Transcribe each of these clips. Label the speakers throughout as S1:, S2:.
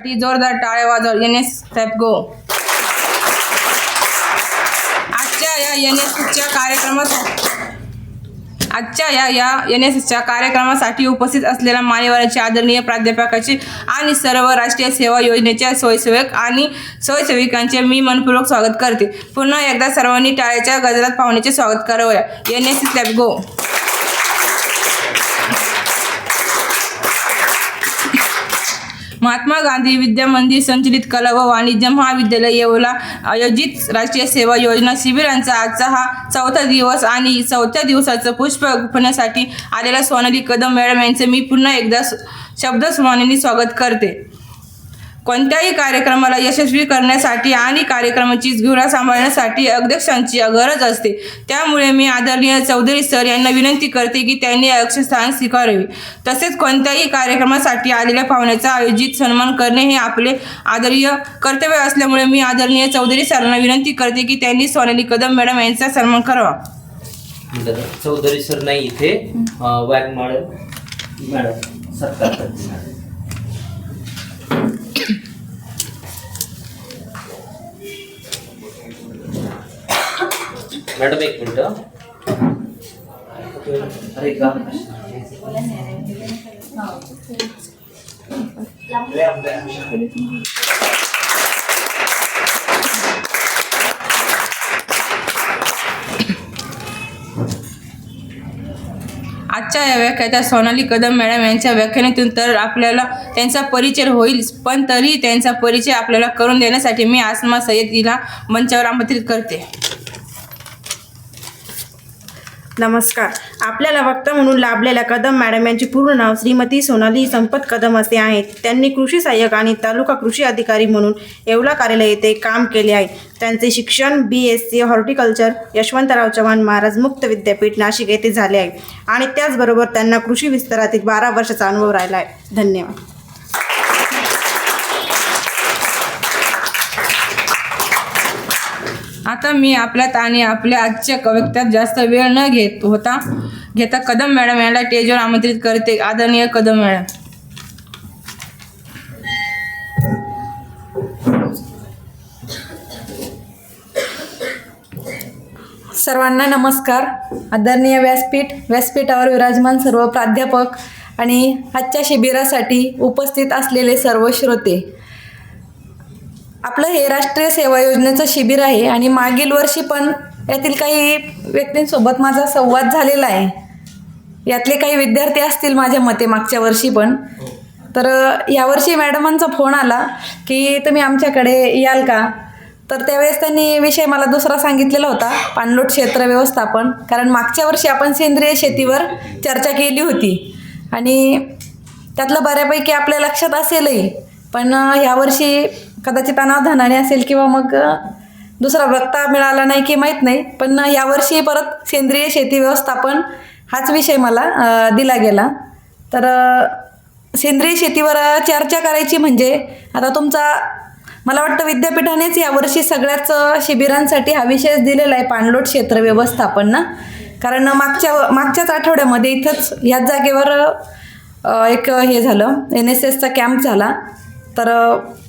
S1: साठी जोरदार टाळ्या वाजव. NS गो. आजच्या या NSSच्या कार्यक्रमासाठी उपस्थित असलेल्या मान्यवरांचे आदरणीय प्राध्यापकाचे आणि सर्व राष्ट्रीय सेवा योजनेच्या स्वयंसेवक आणि स्वयंसेविकांचे मी मनपूर्वक स्वागत करते. पुन्हा एकदा सर्वांनी टाळ्याच्या गजरात पाहुण्याचे स्वागत करावया. NS गो. महात्मा गांधी विद्या मंदिर संचलित कला व वाणिज्य महाविद्यालय येवला आयोजित राष्ट्रीय सेवा योजना शिबिरांचा आजचा हा 4था दिवस आणि 4थ्या दिवसाचं पुष्प गुंफण्यासाठी आलेल्या सोनाली कदम मॅडम यांचे मी पुन्हा एकदा शब्दसमानेने स्वागत करते. कोणत्याही कार्यक्रमाला यशस्वी करण्यासाठी आणि कार्यक्रमाची धुरा सांभाळण्यासाठी अध्यक्षांची गरज असते. त्यामुळे मी आदरणीय चौधरी सर यांना विनंती करते की त्यांनी अध्यक्षस्थान स्वीकारावे. तसेच कोणत्याही कार्यक्रमासाठी आलेल्या पाहुण्याचा आयोजित सन्मान करणे हे आपले आदरणीय कर्तव्य असल्यामुळे मी आदरणीय चौधरी सरांना विनंती करते की त्यांनी सोनाली कदम मॅडम यांचा सन्मान करावा.
S2: चौधरी सर नाही इथे, वाघमाळ मॅडम सत्कार करते. मॅडम एक मिनिट. अरे का
S1: आजच्या या व्याख्यानात सोनाली कदम मॅडम यांच्या व्याख्यानातून तर आपल्याला त्यांचा परिचय होईल, पण तरीही त्यांचा परिचय आपल्याला करून देण्यासाठी मी आसमा सय्यद हिला मंचावर आमंत्रित करते.
S3: नमस्कार. आपल्याला वक्ता म्हणून लाभलेल्या कदम मॅडम यांचे पूर्ण नाव श्रीमती सोनाली संपत कदम असे आहेत. त्यांनी कृषी सहाय्यक आणि तालुका कृषी अधिकारी म्हणून येवला कार्यालय येथे काम केले आहे. त्यांचे शिक्षण BSc हॉर्टिकल्चर यशवंतराव चव्हाण महाराज मुक्त विद्यापीठ नाशिक येथे झाले आहे आणि त्याचबरोबर त्यांना कृषी विस्तारातील 12 वर्षाचा अनुभव राहिला आहे. धन्यवाद.
S1: आता मी आपल्यात आणि आपल्या आजच्या कवित्यात जास्त वेळ न घेता कदम मॅडम यांना स्टेजवर आमंत्रित करते. आदरणीय कदम मॅडम.
S4: सर्वांना नमस्कार. आदरणीय व्यासपीठावर विराजमान सर्व प्राध्यापक आणि आजच्या शिबिरासाठी उपस्थित असलेले सर्व श्रोते. आपलं हे राष्ट्रीय सेवा योजनेचं शिबिर आहे आणि मागील वर्षी पण यातील काही व्यक्तींसोबत माझा संवाद झालेला आहे. यातले काही विद्यार्थी असतील माझ्या मते मागच्या वर्षी पण. तर यावर्षी मॅडमांचा फोन आला की तुम्ही आमच्याकडे याल का. तर त्यावेळेस त्यांनी विषय मला दुसरा सांगितलेला होता, पाणलोट क्षेत्र व्यवस्थापन. कारण मागच्या वर्षी आपण सेंद्रिय शेतीवर चर्चा केली होती आणि त्यातलं बऱ्यापैकी आपल्या लक्षात असेलही, पण ह्यावर्षी कदाचित अनावधानाने असेल किंवा मग दुसरा वक्ता मिळाला नाही की माहीत नाही, पण यावर्षी परत सेंद्रिय शेती व्यवस्थापन हाच विषय मला दिला गेला. तर सेंद्रिय शेतीवर चर्चा करायची म्हणजे आता तुमचा मला वाटतं विद्यापीठानेच यावर्षी सगळ्याच शिबिरांसाठी हा विषय दिलेला आहे, पाणलोट क्षेत्र व्यवस्थापन ना. कारण मागच्याच आठवड्यामध्ये इथंच ह्याच जागेवर एक हे झालं, NSSचा कॅम्प झाला. तर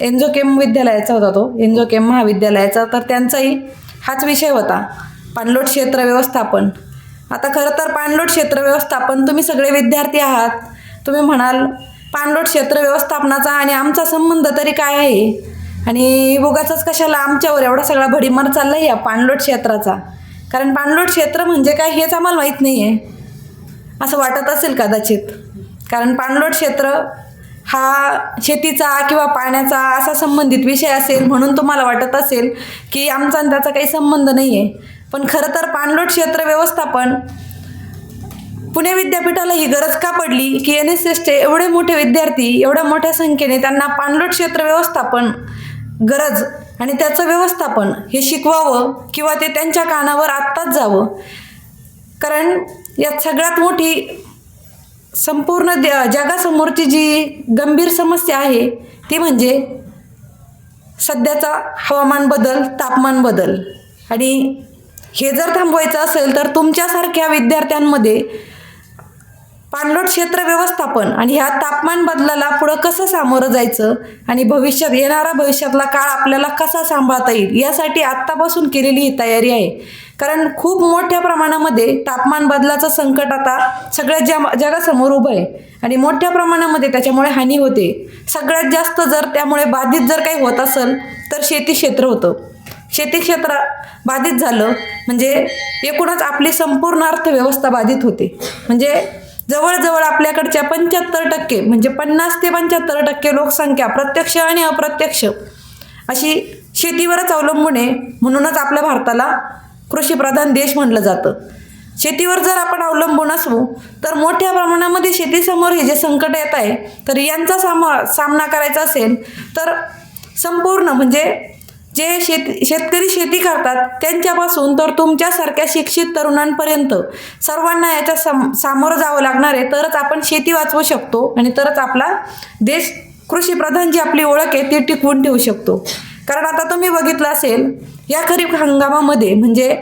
S4: एन्झोकेम विद्यालयाचा होता तो, एन्झोकेम महाविद्यालयाचा. तर त्यांचाही हाच विषय होता, पाणलोट क्षेत्र व्यवस्थापन. आता खरं तर पाणलोट क्षेत्र व्यवस्थापन, तुम्ही सगळे विद्यार्थी आहात, तुम्ही म्हणाल पाणलोट क्षेत्र व्यवस्थापनाचा आणि आमचा संबंध तरी काय आहे आणि उगाचच कशाला आमच्यावर एवढा सगळा भडीमार चालला आहे या पाणलोट क्षेत्राचा. कारण पाणलोट क्षेत्र म्हणजे काय हेच आम्हाला माहीत नाही आहे असं वाटत असेल कदाचित. कारण पाणलोट क्षेत्र हा शेतीचा किंवा पाण्याचा असा संबंधित विषय असेल म्हणून तुम्हाला वाटत असेल की आमचा आणि त्याचा काही संबंध नाही आहे. पण खरं तर पाणलोट क्षेत्र व्यवस्थापन पुणे विद्यापीठाला ही गरज का पडली की NSSचे एवढे मोठे विद्यार्थी, एवढ्या मोठ्या संख्येने त्यांना पाणलोट क्षेत्र व्यवस्थापन गरज आणि त्याचं व्यवस्थापन हे शिकवावं किंवा ते त्यांच्या कानावर आत्ताच जावं. कारण यात सगळ्यात मोठी संपूर्ण जगासमोरची जी गंभीर समस्या आहे ती म्हणजे सध्याचा हवामान बदल, तापमान बदल. आणि हे जर थांबवायचं असेल तर तुमच्यासारख्या विद्यार्थ्यांमध्ये पाणलोट क्षेत्र व्यवस्थापन आणि ह्या तापमान बदलाला पुढं कसं सामोरं जायचं आणि भविष्यातला काळ आपल्याला कसा सांभाळता येईल यासाठी आत्तापासून केलेली ही तयारी आहे. कारण खूप मोठ्या प्रमाणामध्ये तापमान बदलाचं संकट आता सगळ्या जगासमोर उभं आहे आणि मोठ्या प्रमाणामध्ये त्याच्यामुळे हानी होते. सगळ्यात जास्त जर त्यामुळे बाधित जर काही होत असेल तर शेती क्षेत्र होतं. शेती क्षेत्र बाधित झालं म्हणजे एकूणच आपली संपूर्ण अर्थव्यवस्था बाधित होते. म्हणजे जवळजवळ आपल्याकडच्या 75% म्हणजे 50 ते 75% लोकसंख्या प्रत्यक्ष आणि अप्रत्यक्ष अशी शेतीवरच अवलंबून आहे. म्हणूनच आपल्या भारताला कृषीप्रधान देश म्हणलं जातं. शेतीवर जर आपण अवलंबून असू तर मोठ्या प्रमाणामध्ये शेतीसमोर हे जे संकट येत आहे तर यांचा सामना करायचा असेल तर संपूर्ण म्हणजे जे शेतकरी शेती करतात त्यांच्यापासून तर तुमच्यासारख्या शिक्षित तरुणांपर्यंत सर्वांना याच्या सामोरं जावं लागणार आहे. तरच आपण शेती वाचवू शकतो आणि तरच आपला देश कृषीप्रधान जी आपली ओळख आहे ती टिकवून ठेवू शकतो. कारण आता तुम्ही बघितलं असेल या खरीप हंगामामध्ये म्हणजे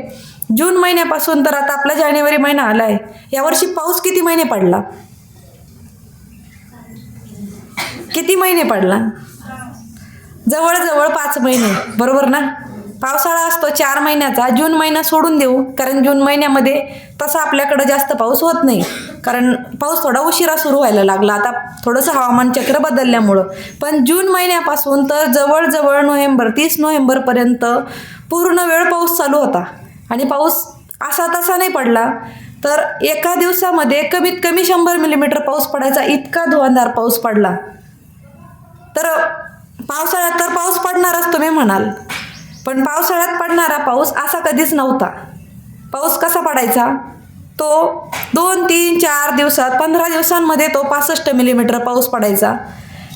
S4: जून महिन्यापासून तर आता आपला जानेवारी महिना आला आहे. यावर्षी पाऊस किती महिने पडला? किती महिने पडला? जवळजवळ 5 महिने, बरोबर ना? पावसाळा असतो 4 महिन्याचा. जून महिना सोडून देऊ कारण जून महिन्यामध्ये तसा आपल्याकडं जास्त पाऊस होत नाही कारण पाऊस थोडा उशिरा सुरू व्हायला लागला आता थोडंसं हवामान चक्र बदलल्यामुळं. पण जून महिन्यापासून तर जवळजवळ 30 नोव्हेंबरपर्यंत पूर्ण वेळ पाऊस चालू होता आणि पाऊस असा तसा नाही पडला. तर एका दिवसामध्ये कमीत कमी 100 मिलीमीटर पाऊस पडायचा, इतका धुवांधार पाऊस पडला. तर पावसाळ्यात तर पाऊस पडणारच तुम्ही म्हणाल, पण पावसाळ्यात पडणारा पाऊस असा कधीच नव्हता. पाऊस कसा पडायचा? तो 2, 3, 4 दिवसात 15 दिवसांमध्ये तो 65 मिलीमीटर पाऊस पडायचा.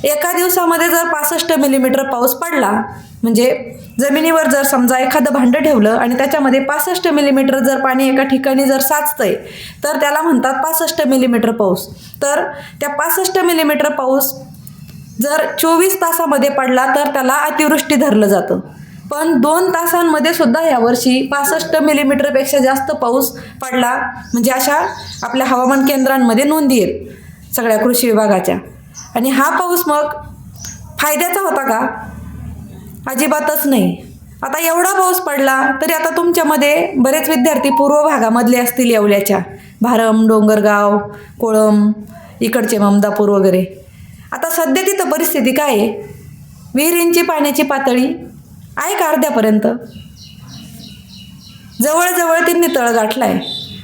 S4: एका दिवसामध्ये जर 65 मिलीमीटर पाऊस पडला म्हणजे जमिनीवर जर समजा एखादं भांडं ठेवलं आणि त्याच्यामध्ये 65 मिलीमीटर जर पाणी एका ठिकाणी जर साचतंय तर त्याला म्हणतात 65 मिलीमीटर पाऊस. तर त्या 65 मिलीमीटर पाऊस जर 24 तासामध्ये पडला तर त्याला अतिवृष्टी धरलं जातं. पण 2 तासांमध्ये सुद्धा यावर्षी 65 मिलीमीटरपेक्षा जास्त पाऊस पडला म्हणजे अशा आपल्या हवामान केंद्रांमध्ये नोंदी आहेत सगळ्या कृषी विभागाच्या. आणि हा पाऊस मग फायद्याचा होता का? अजिबातच नाही. आता एवढा पाऊस पडला तरी आता तुमच्यामध्ये बरेच विद्यार्थी पूर्व भागामधले असतील, येवल्याच्या भारम, डोंगरगाव, कोळम, इकडचे ममदापूर वगैरे. आता सध्या तिथं परिस्थिती काय आहे? विहिरींची पाण्याची पातळी आहे का अर्ध्यापर्यंत? जवळजवळ त्यांनी तळ गाठलाय.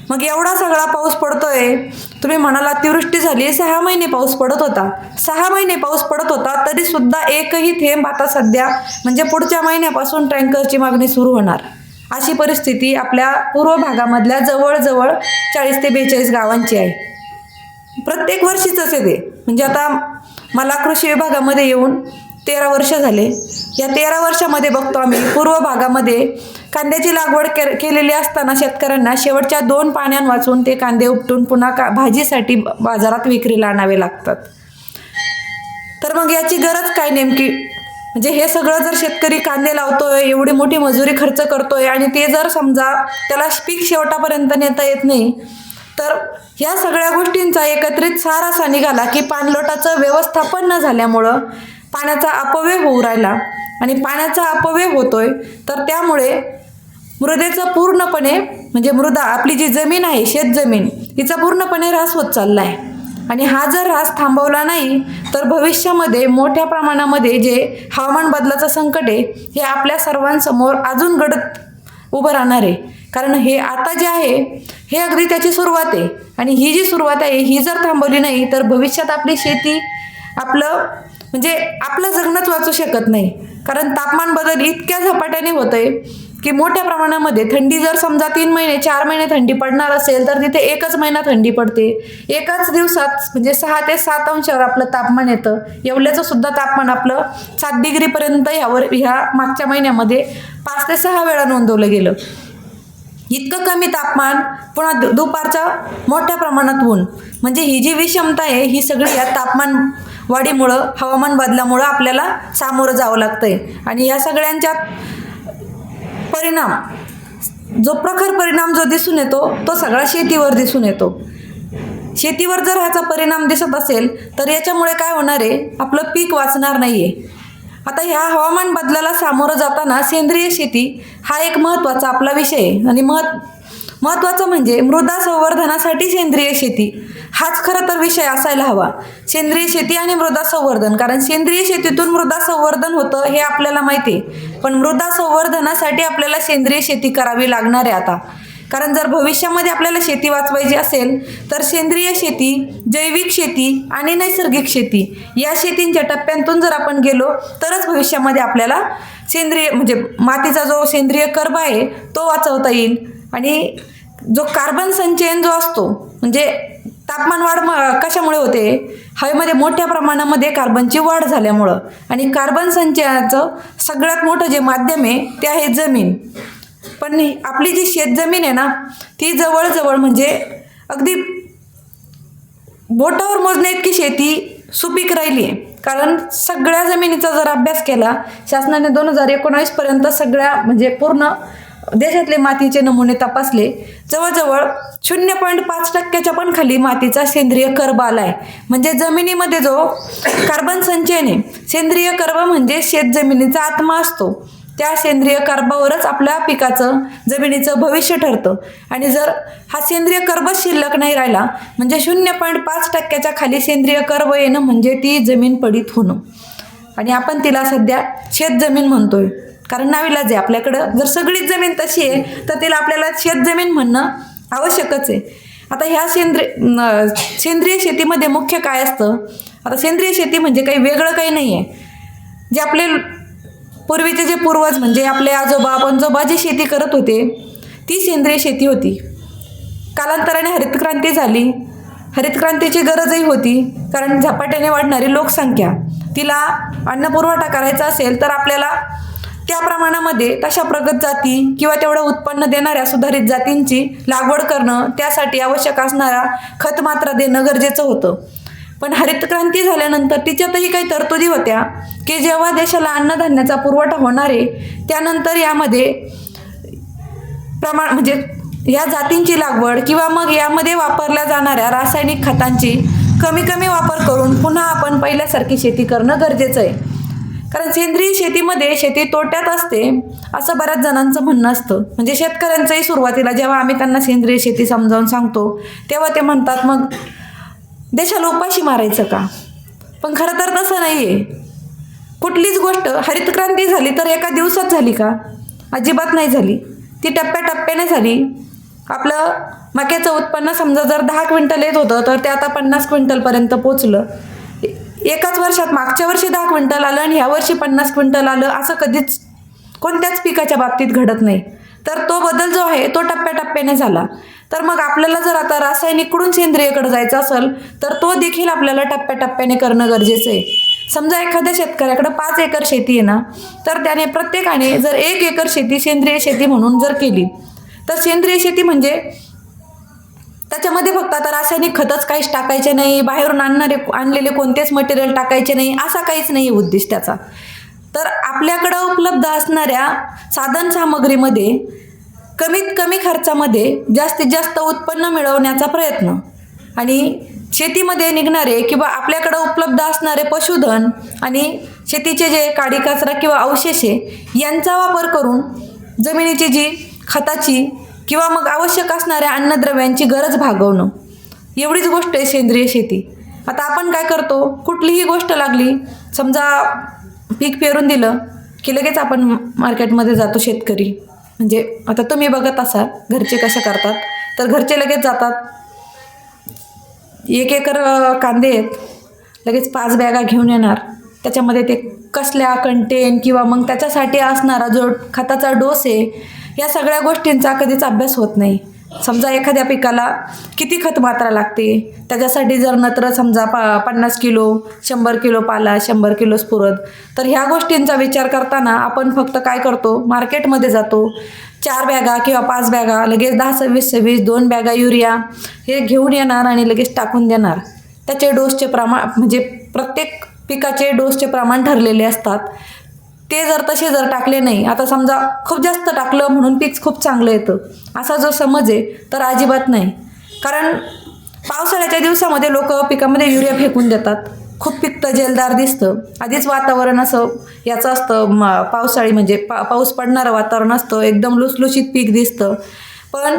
S4: मग एवढा सगळा पाऊस पडतोय, तुम्ही म्हणाला अतिवृष्टी झाली, 6 महिने पाऊस पडत होता. 6 महिने पाऊस पडत होता तरी सुद्धा एकही थेंब आता सध्या म्हणजे पुढच्या महिन्यापासून टँकरची मागणी सुरू होणार अशी परिस्थिती आपल्या पूर्व भागामधल्या जवळजवळ 40 ते 42 गावांची आहे. प्रत्येक वर्षीच आहे ते. म्हणजे आता मला कृषी विभागामध्ये येऊन 13 वर्ष झाले. या 13 वर्षामध्ये बघतो आम्ही पूर्व भागामध्ये कांद्याची लागवड केलेली असताना शेतकऱ्यांना शेवटच्या 2 पाण्यां वाचून ते कांदे उपटून पुन्हा भाजीसाठी बाजारात विक्रीला आणावे लागतात. तर मग याची गरज काय नेमकी? म्हणजे हे सगळं जर शेतकरी कांदे लावतोय, एवढी मोठी मजुरी खर्च करतोय आणि ते जर समजा त्याला पीक शेवटापर्यंत नेता येत नाही तर ह्या सगळ्या गोष्टींचा एकत्रित सार असा निघाला की पाणलोटाचं व्यवस्थापन न झाल्यामुळं पाण्याचा अपव्यय होऊ राहिला. आणि पाण्याचा अपव्यय होतोय तर त्यामुळे मृदेचं पूर्णपणे म्हणजे मृदा आपली जी जमीन आहे शेतजमीन हिचा पूर्णपणे ऱ्हास होत चालला आहे. आणि हा जर ऱ्हास थांबवला नाही तर भविष्यामध्ये मोठ्या प्रमाणामध्ये जे हवामान बदलाचं संकट आहे हे आपल्या सर्वांसमोर अजून गडद उभं राहणार आहे. कारण हे आता जे आहे हे अगदी त्याची सुरुवात आहे आणि ही जी सुरुवात आहे ही जर थांबवली नाही तर भविष्यात आपली शेती आपलं जगणंच वाचू शकत नाही. कारण तापमान बदल इतक्या झपाट्याने होतोय की मोठ्या प्रमाणामध्ये थंडी जर समजा 3 महिने 4 महिने थंडी पडणार असेल तर तिथे 1च महिना थंडी पडते. एकाच दिवसात म्हणजे 6 ते 7 अंशावर आपलं तापमान येतं. येवल्याचं सुद्धा तापमान आपलं 7 डिग्रीपर्यंत ह्या मागच्या महिन्यामध्ये 5 ते 6 वेळा नोंदवलं गेलं. इतकं कमी तापमान पुन्हा दुपारच्या मोठ्या प्रमाणात ऊन म्हणजे ही जी विषमता आहे ही सगळी या तापमान वाढीमुळं हवामान बदलामुळं आपल्याला सामोरं जावं लागतंय. आणि या सगळ्यांच्या प्रखर परिणाम जो दिसून येतो तो सगळा शेतीवर दिसून येतो. शेतीवर जर ह्याचा परिणाम दिसत असेल तर याच्यामुळे काय होणार आहे, आपलं पीक वाचणार नाही आहे. आता ह्या हवामान बदलाला सामोरं जाताना सेंद्रिय शेती हा एक महत्त्वाचा आपला विषय आहे. आणि महत्त्वाचं म्हणजे मृदा संवर्धनासाठी सेंद्रिय शेती हाच खरं तर विषय असायला हवा. सेंद्रिय शेती आणि मृदा संवर्धन, कारण सेंद्रिय शेतीतून मृदा संवर्धन होतं हे आपल्याला माहिती आहे, पण मृदा संवर्धनासाठी आपल्याला सेंद्रिय शेती करावी लागणार आहे आता. कारण जर भविष्यामध्ये आपल्याला शेती वाचवायची असेल तर सेंद्रिय शेती, जैविक शेती आणि नैसर्गिक शेती या शेतींच्या टप्प्यांतून जर आपण गेलो तरच भविष्यामध्ये आपल्याला सेंद्रिय म्हणजे मातीचा जो सेंद्रिय कर्ब आहे तो वाचवता येईल. आणि जो कार्बन संचयन जो असतो, म्हणजे तापमान वाढ कशामुळे होते, हवेमध्ये मोठ्या प्रमाणामध्ये कार्बनची वाढ झाल्यामुळं. आणि कार्बन संचयनाचं सगळ्यात मोठं जे माध्यम आहे ते आहे जमीन. पण आपली जी शेतजमीन आहे ना ती जवळजवळ म्हणजे अगदी बोटावर मोजण्या इतकी शेती सुपीक राहिली आहे. कारण सगळ्या जमिनीचा जर अभ्यास केला शासनाने 2019 पर्यंत सगळ्या म्हणजे पूर्ण देशातले मातीचे नमुने तपासले, जवळजवळ 0.5% पण खाली मातीचा सेंद्रिय कर्ब आलाय. म्हणजे जमिनीमध्ये जो कार्बन संचयन आहे, सेंद्रिय कर्ब म्हणजे शेतजमिनीचा आत्मा असतो, त्या सेंद्रिय कर्बावरच आपल्या पिकाचं जमिनीचं भविष्य ठरतं. आणि जर हा सेंद्रिय कर्बच शिल्लक नाही राहिला म्हणजे 0.5% खाली सेंद्रिय कर्ब येणं म्हणजे ती जमीन पडीत होणं. आणि आपण तिला सध्या शेतजमीन म्हणतोय, कारण नाविलाज आहे. आपल्याकडं जर सगळीच जमीन तशी आहे तर तिला आपल्याला शेतजमीन म्हणणं आवश्यकच आहे. आता ह्या सेंद्रिय शेतीमध्ये मुख्य काय असतं, आता सेंद्रिय शेती म्हणजे काही वेगळं काही नाही आहे. जे आपले पूर्वीचे जे पूर्वज म्हणजे आपले आजोबा पणजोबा जी शेती करत होते ती सेंद्रिय शेती होती. कालांतराने हरितक्रांती झाली, हरितक्रांतीची गरजही होती, कारण झपाट्याने वाढणारी लोकसंख्या, तिला अन्नपुरवठा करायचा असेल तर आपल्याला त्या प्रमाणामध्ये तशा प्रगत जाती किंवा तेवढं उत्पन्न देणाऱ्या सुधारित जातींची लागवड करणं, त्यासाठी आवश्यक असणारा खत मात्रा देणं गरजेचं होतं. पण हरितक्रांती झाल्यानंतर तिच्यातही काही तरतुदी होत्या की जेव्हा देशाला अन्नधान्याचा पुरवठा होणार आहे त्यानंतर यामध्ये म्हणजे या जातींची लागवड किंवा मग यामध्ये वापरल्या जाणाऱ्या रासायनिक खतांची कमी वापर करून पुन्हा आपण पहिल्यासारखी शेती करणं गरजेचं आहे. कारण सेंद्रिय शेतीमध्ये शेती तोट्यात असते असं बऱ्याच जणांचं म्हणणं असतं. म्हणजे शेतकऱ्यांचंही सुरुवातीला जेव्हा आम्ही त्यांना सेंद्रिय शेती समजावून सांगतो तेव्हा ते म्हणतात मग देशाला उपाशी मारायचं का. पण खरं तर तसं नाही आहे. कुठलीच गोष्ट हरितक्रांती झाली तर एका दिवसात झाली का, अजिबात नाही झाली. ती टप्प्याटप्प्याने झाली. आपलं मक्याचं उत्पन्न समजा जर 10 क्विंटल येत होतं तर ते आता 50 क्विंटलपर्यंत पोचलं. एकाच वर्षात मागच्या वर्षी 10 क्विंटल आलं आणि ह्या वर्षी 50 क्विंटल आलं असं कधीच कोणत्याच पिकाच्या बाबतीत घडत नाही. तर तो बदल जो आहे तो टप्प्याटप्प्याने झाला. तर मग आपल्याला जर आता रासायनिककडून सेंद्रियकडे जायचं असेल तर तो देखील आपल्याला टप्प्याटप्प्याने करणं गरजेचं आहे. समजा एखाद्या शेतकऱ्याकडे 5 एकर शेती आहे ना, तर त्याने प्रत्येकाने जर 1 एकर शेती सेंद्रिय शेती म्हणून जर केली तर सेंद्रिय शेती म्हणजे त्याच्यामध्ये फक्त आता रासायनिक खतच काहीच टाकायचे नाही, बाहेरून आणलेले कोणतेच मटेरियल टाकायचे नाही, असा काहीच नाही आहे उद्देश त्याचा. तर आपल्याकडं उपलब्ध असणाऱ्या साधन सामग्रीमध्ये कमीत कमी खर्चामध्ये जास्तीत जास्त उत्पन्न मिळवण्याचा प्रयत्न आणि शेतीमध्ये निघणारे किंवा आपल्याकडं उपलब्ध असणारे पशुधन आणि शेतीचे जे काडी कचरा किंवा अवशेष आहे यांचा वापर करून जमिनीची जी खताची किंवा मग आवश्यक असणाऱ्या अन्नद्रव्यांची गरज भागवणं, एवढीच गोष्ट आहे सेंद्रिय शेती. आता आपण काय करतो, कुठलीही गोष्ट लागली, समजा पीक पेरून दिलं की लगेच आपण मार्केटमध्ये जातो शेतकरी. म्हणजे आता तुम्ही बघत असाल घरचे कसे करतात, तर घरचे लगेच जातात, 1 एकर कांदे आहेत, लगेच 5 बॅगा घेऊन येणार. त्याच्यामध्ये ते कसल्या कंटेन किंवा मग त्याच्यासाठी असणारा जो खताचा डोस आहे या सगळ्या गोष्टींचा कधीच अभ्यास होत नाही. समजा एखाद्या पिकाला किती खत मात्रा लागते, त्याच्यासाठी जर नत्र समजा 50 किलो, 100 किलो पाला, 100 किलो स्फुरद, तर ह्या गोष्टींचा विचार करताना आपण फक्त काय करतो, मार्केटमध्ये जातो, 4 बॅगा किंवा 5 बॅगा, लगेच 10-26-26 2 बॅगा युरिया हे घेऊन येणार आणि लगेच टाकून देणार. त्याचे डोसचे प्रमाण म्हणजे प्रत्येक पिकाचे डोसचे प्रमाण ठरलेले असतात. ते जर तसे जर टाकले नाही, आता समजा खूप जास्त टाकलं म्हणून पीक खूप चांगलं येतं असा जो समज आहे तर अजिबात नाही. कारण पावसाळ्याच्या दिवसामध्ये लोक पिकामध्ये युरिया फेकून देतात. खूप पिकतं, जेलदार दिसतं. आधीच वातावरण असं याचं असतं, पावसाळी म्हणजे पाऊस पडणारं वातावरण असतं, एकदम लुसलुशीत पीक दिसतं. पण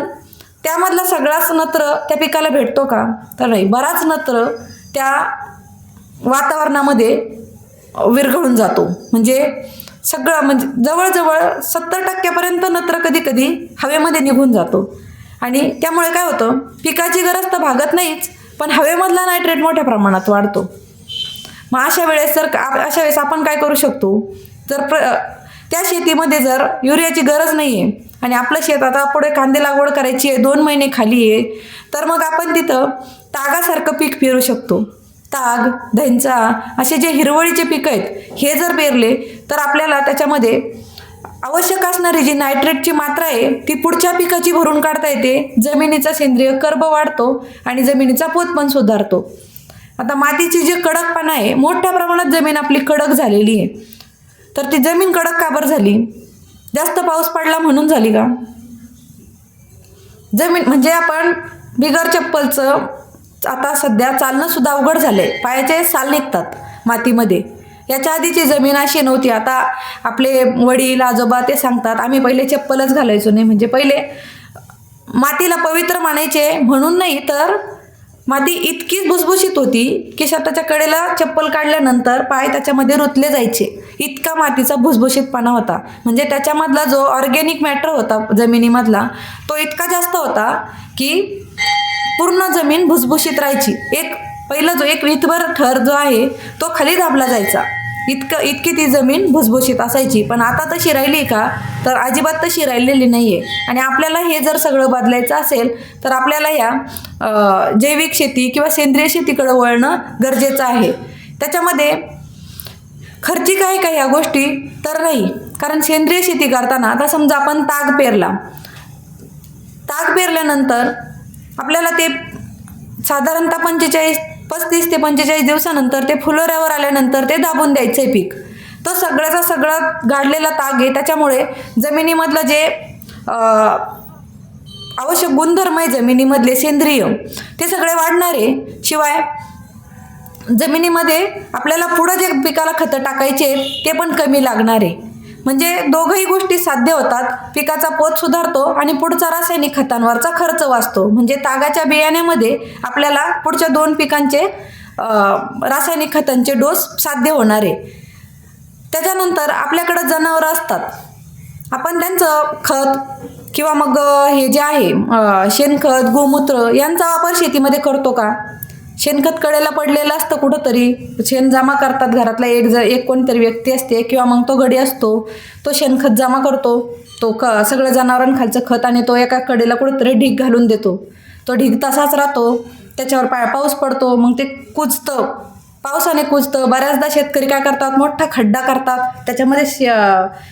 S4: त्यामधला सगळाच नत्र त्या पिकाला भेटतो का? तर नाही. बराच नत्र त्या वातावरणामध्ये विरघळून जातो. म्हणजे सगळं, म्हणजे जवळजवळ 70% नत्र कधी कधी हवेमध्ये निघून जातो. आणि त्यामुळे काय होतं, पिकाची गरज तर भागत नाहीच, पण हवेमधला नायट्रेट मोठ्या प्रमाणात वाढतो. मग अशा वेळेस आपण काय करू शकतो, जर त्या शेतीमध्ये जर युरियाची गरज नाही आहे आणि आपलं शेत आता पुढे कांदे लागवड करायची आहे, 2 महिने खाली आहे, तर मग आपण तिथं तागासारखं पीक पेरू शकतो. ताग, धैंचा असे जे हिरवळीचे पिकं आहेत हे जर पेरले तर आपल्याला त्याच्यामध्ये आवश्यक असणारी जी नायट्रेटची मात्रा आहे ती पुढच्या पिकाची भरून काढता येते. जमिनीचा सेंद्रिय कर्ब वाढतो आणि जमिनीचा पोत पण सुधारतो. आता मातीची जी कडकपणा आहे, मोठ्या प्रमाणात जमीन आपली कडक झालेली आहे. तर ती जमीन कडक का बरं झाली? जास्त पाऊस पडला म्हणून झाली का? जमीन म्हणजे आपण बिगर चप्पलचं आता सध्या चालणं सुद्धा अवघड झालंय. पायाचे साल निघतात मातीमध्ये. याच्या आधीची जमीन अशी नव्हती. आता आपले वडील आजोबा ते सांगतात, आम्ही पहिले चप्पलच घालायचो नाही. म्हणजे पहिले मातीला पवित्र मानायचे म्हणून नाही, तर माती इतकीच भुसभुशीत होती की शेताच्या कडेला चप्पल काढल्यानंतर पाय त्याच्यामध्ये रुतले जायचे. इतका मातीचा भुसभुशीतपणा होता. म्हणजे त्याच्यामधला जो ऑर्गॅनिक मॅटर होता जमिनीमधला, तो इतका जास्त होता की पूर्ण जमीन भुसभुशीत राहायची. पहिला जो एक विथभर थर जो आहे तो खाली दाबला जायचा. इतकी ती जमीन भुसभुशीत असायची. पण आता तशी राहिली का? तर अजिबात तशी राहिलेली नाही आहे. आणि आपल्याला हे जर सगळं बदलायचं असेल तर आपल्याला या जैविक शेती किंवा सेंद्रिय शेतीकडे वळणं गरजेचं आहे. त्याच्यामध्ये खर्चिक आहे का ह्या गोष्टी? तर नाही. कारण सेंद्रिय शेती करताना आता समजा आपण ताग पेरला, ताग पेरल्यानंतर आपल्याला ते साधारणतः 35 ते 45 दिवसानंतर ते फुलोऱ्यावर आल्यानंतर ते दाबून द्यायचं आहे पीक. तो सगळ्याचा सगळा गाडलेला ताग आहे. त्याच्यामुळे जमिनीमधलं जे आवश्यक गुणधर्म आहे जमिनीमधले सेंद्रिय, ते सगळे वाढणार आहे. शिवाय जमिनीमध्ये आपल्याला पुढं जे पिकाला खतं टाकायचे ते पण कमी लागणार आहे. म्हणजे दोघंही गोष्टी साध्य होतात. पिकाचा पोत सुधारतो आणि पुढचा रासायनिक खतांवरचा खर्च वाचतो. म्हणजे तागाच्या बियाण्यामध्ये आपल्याला पुढच्या 2 पिकांचे रासायनिक खतांचे डोस साध्य होणार आहे. त्याच्यानंतर आपल्याकडं जनावरं असतात. आपण त्यांचं खत किंवा मग हे जे आहे शेणखत, गोमूत्र यांचा वापर शेतीमध्ये करतो का? शेणखत कडेला पडलेलं असतं कुठंतरी, शेण जमा करतात घरातला एक कोणतरी व्यक्ती असते किंवा मग तो गडी असतो, तो शेणखत जमा करतो. तो सगळं जनावरांखालचं खत आणि तो एका कडेला कुठंतरी ढीग घालून देतो. तो ढीग तसाच राहतो. त्याच्यावर पाऊस पडतो, मग ते कुजतं, पावसाने कुजतं. बऱ्याचदा शेतकरी काय करतात, मोठा खड्डा करतात, त्याच्यामध्ये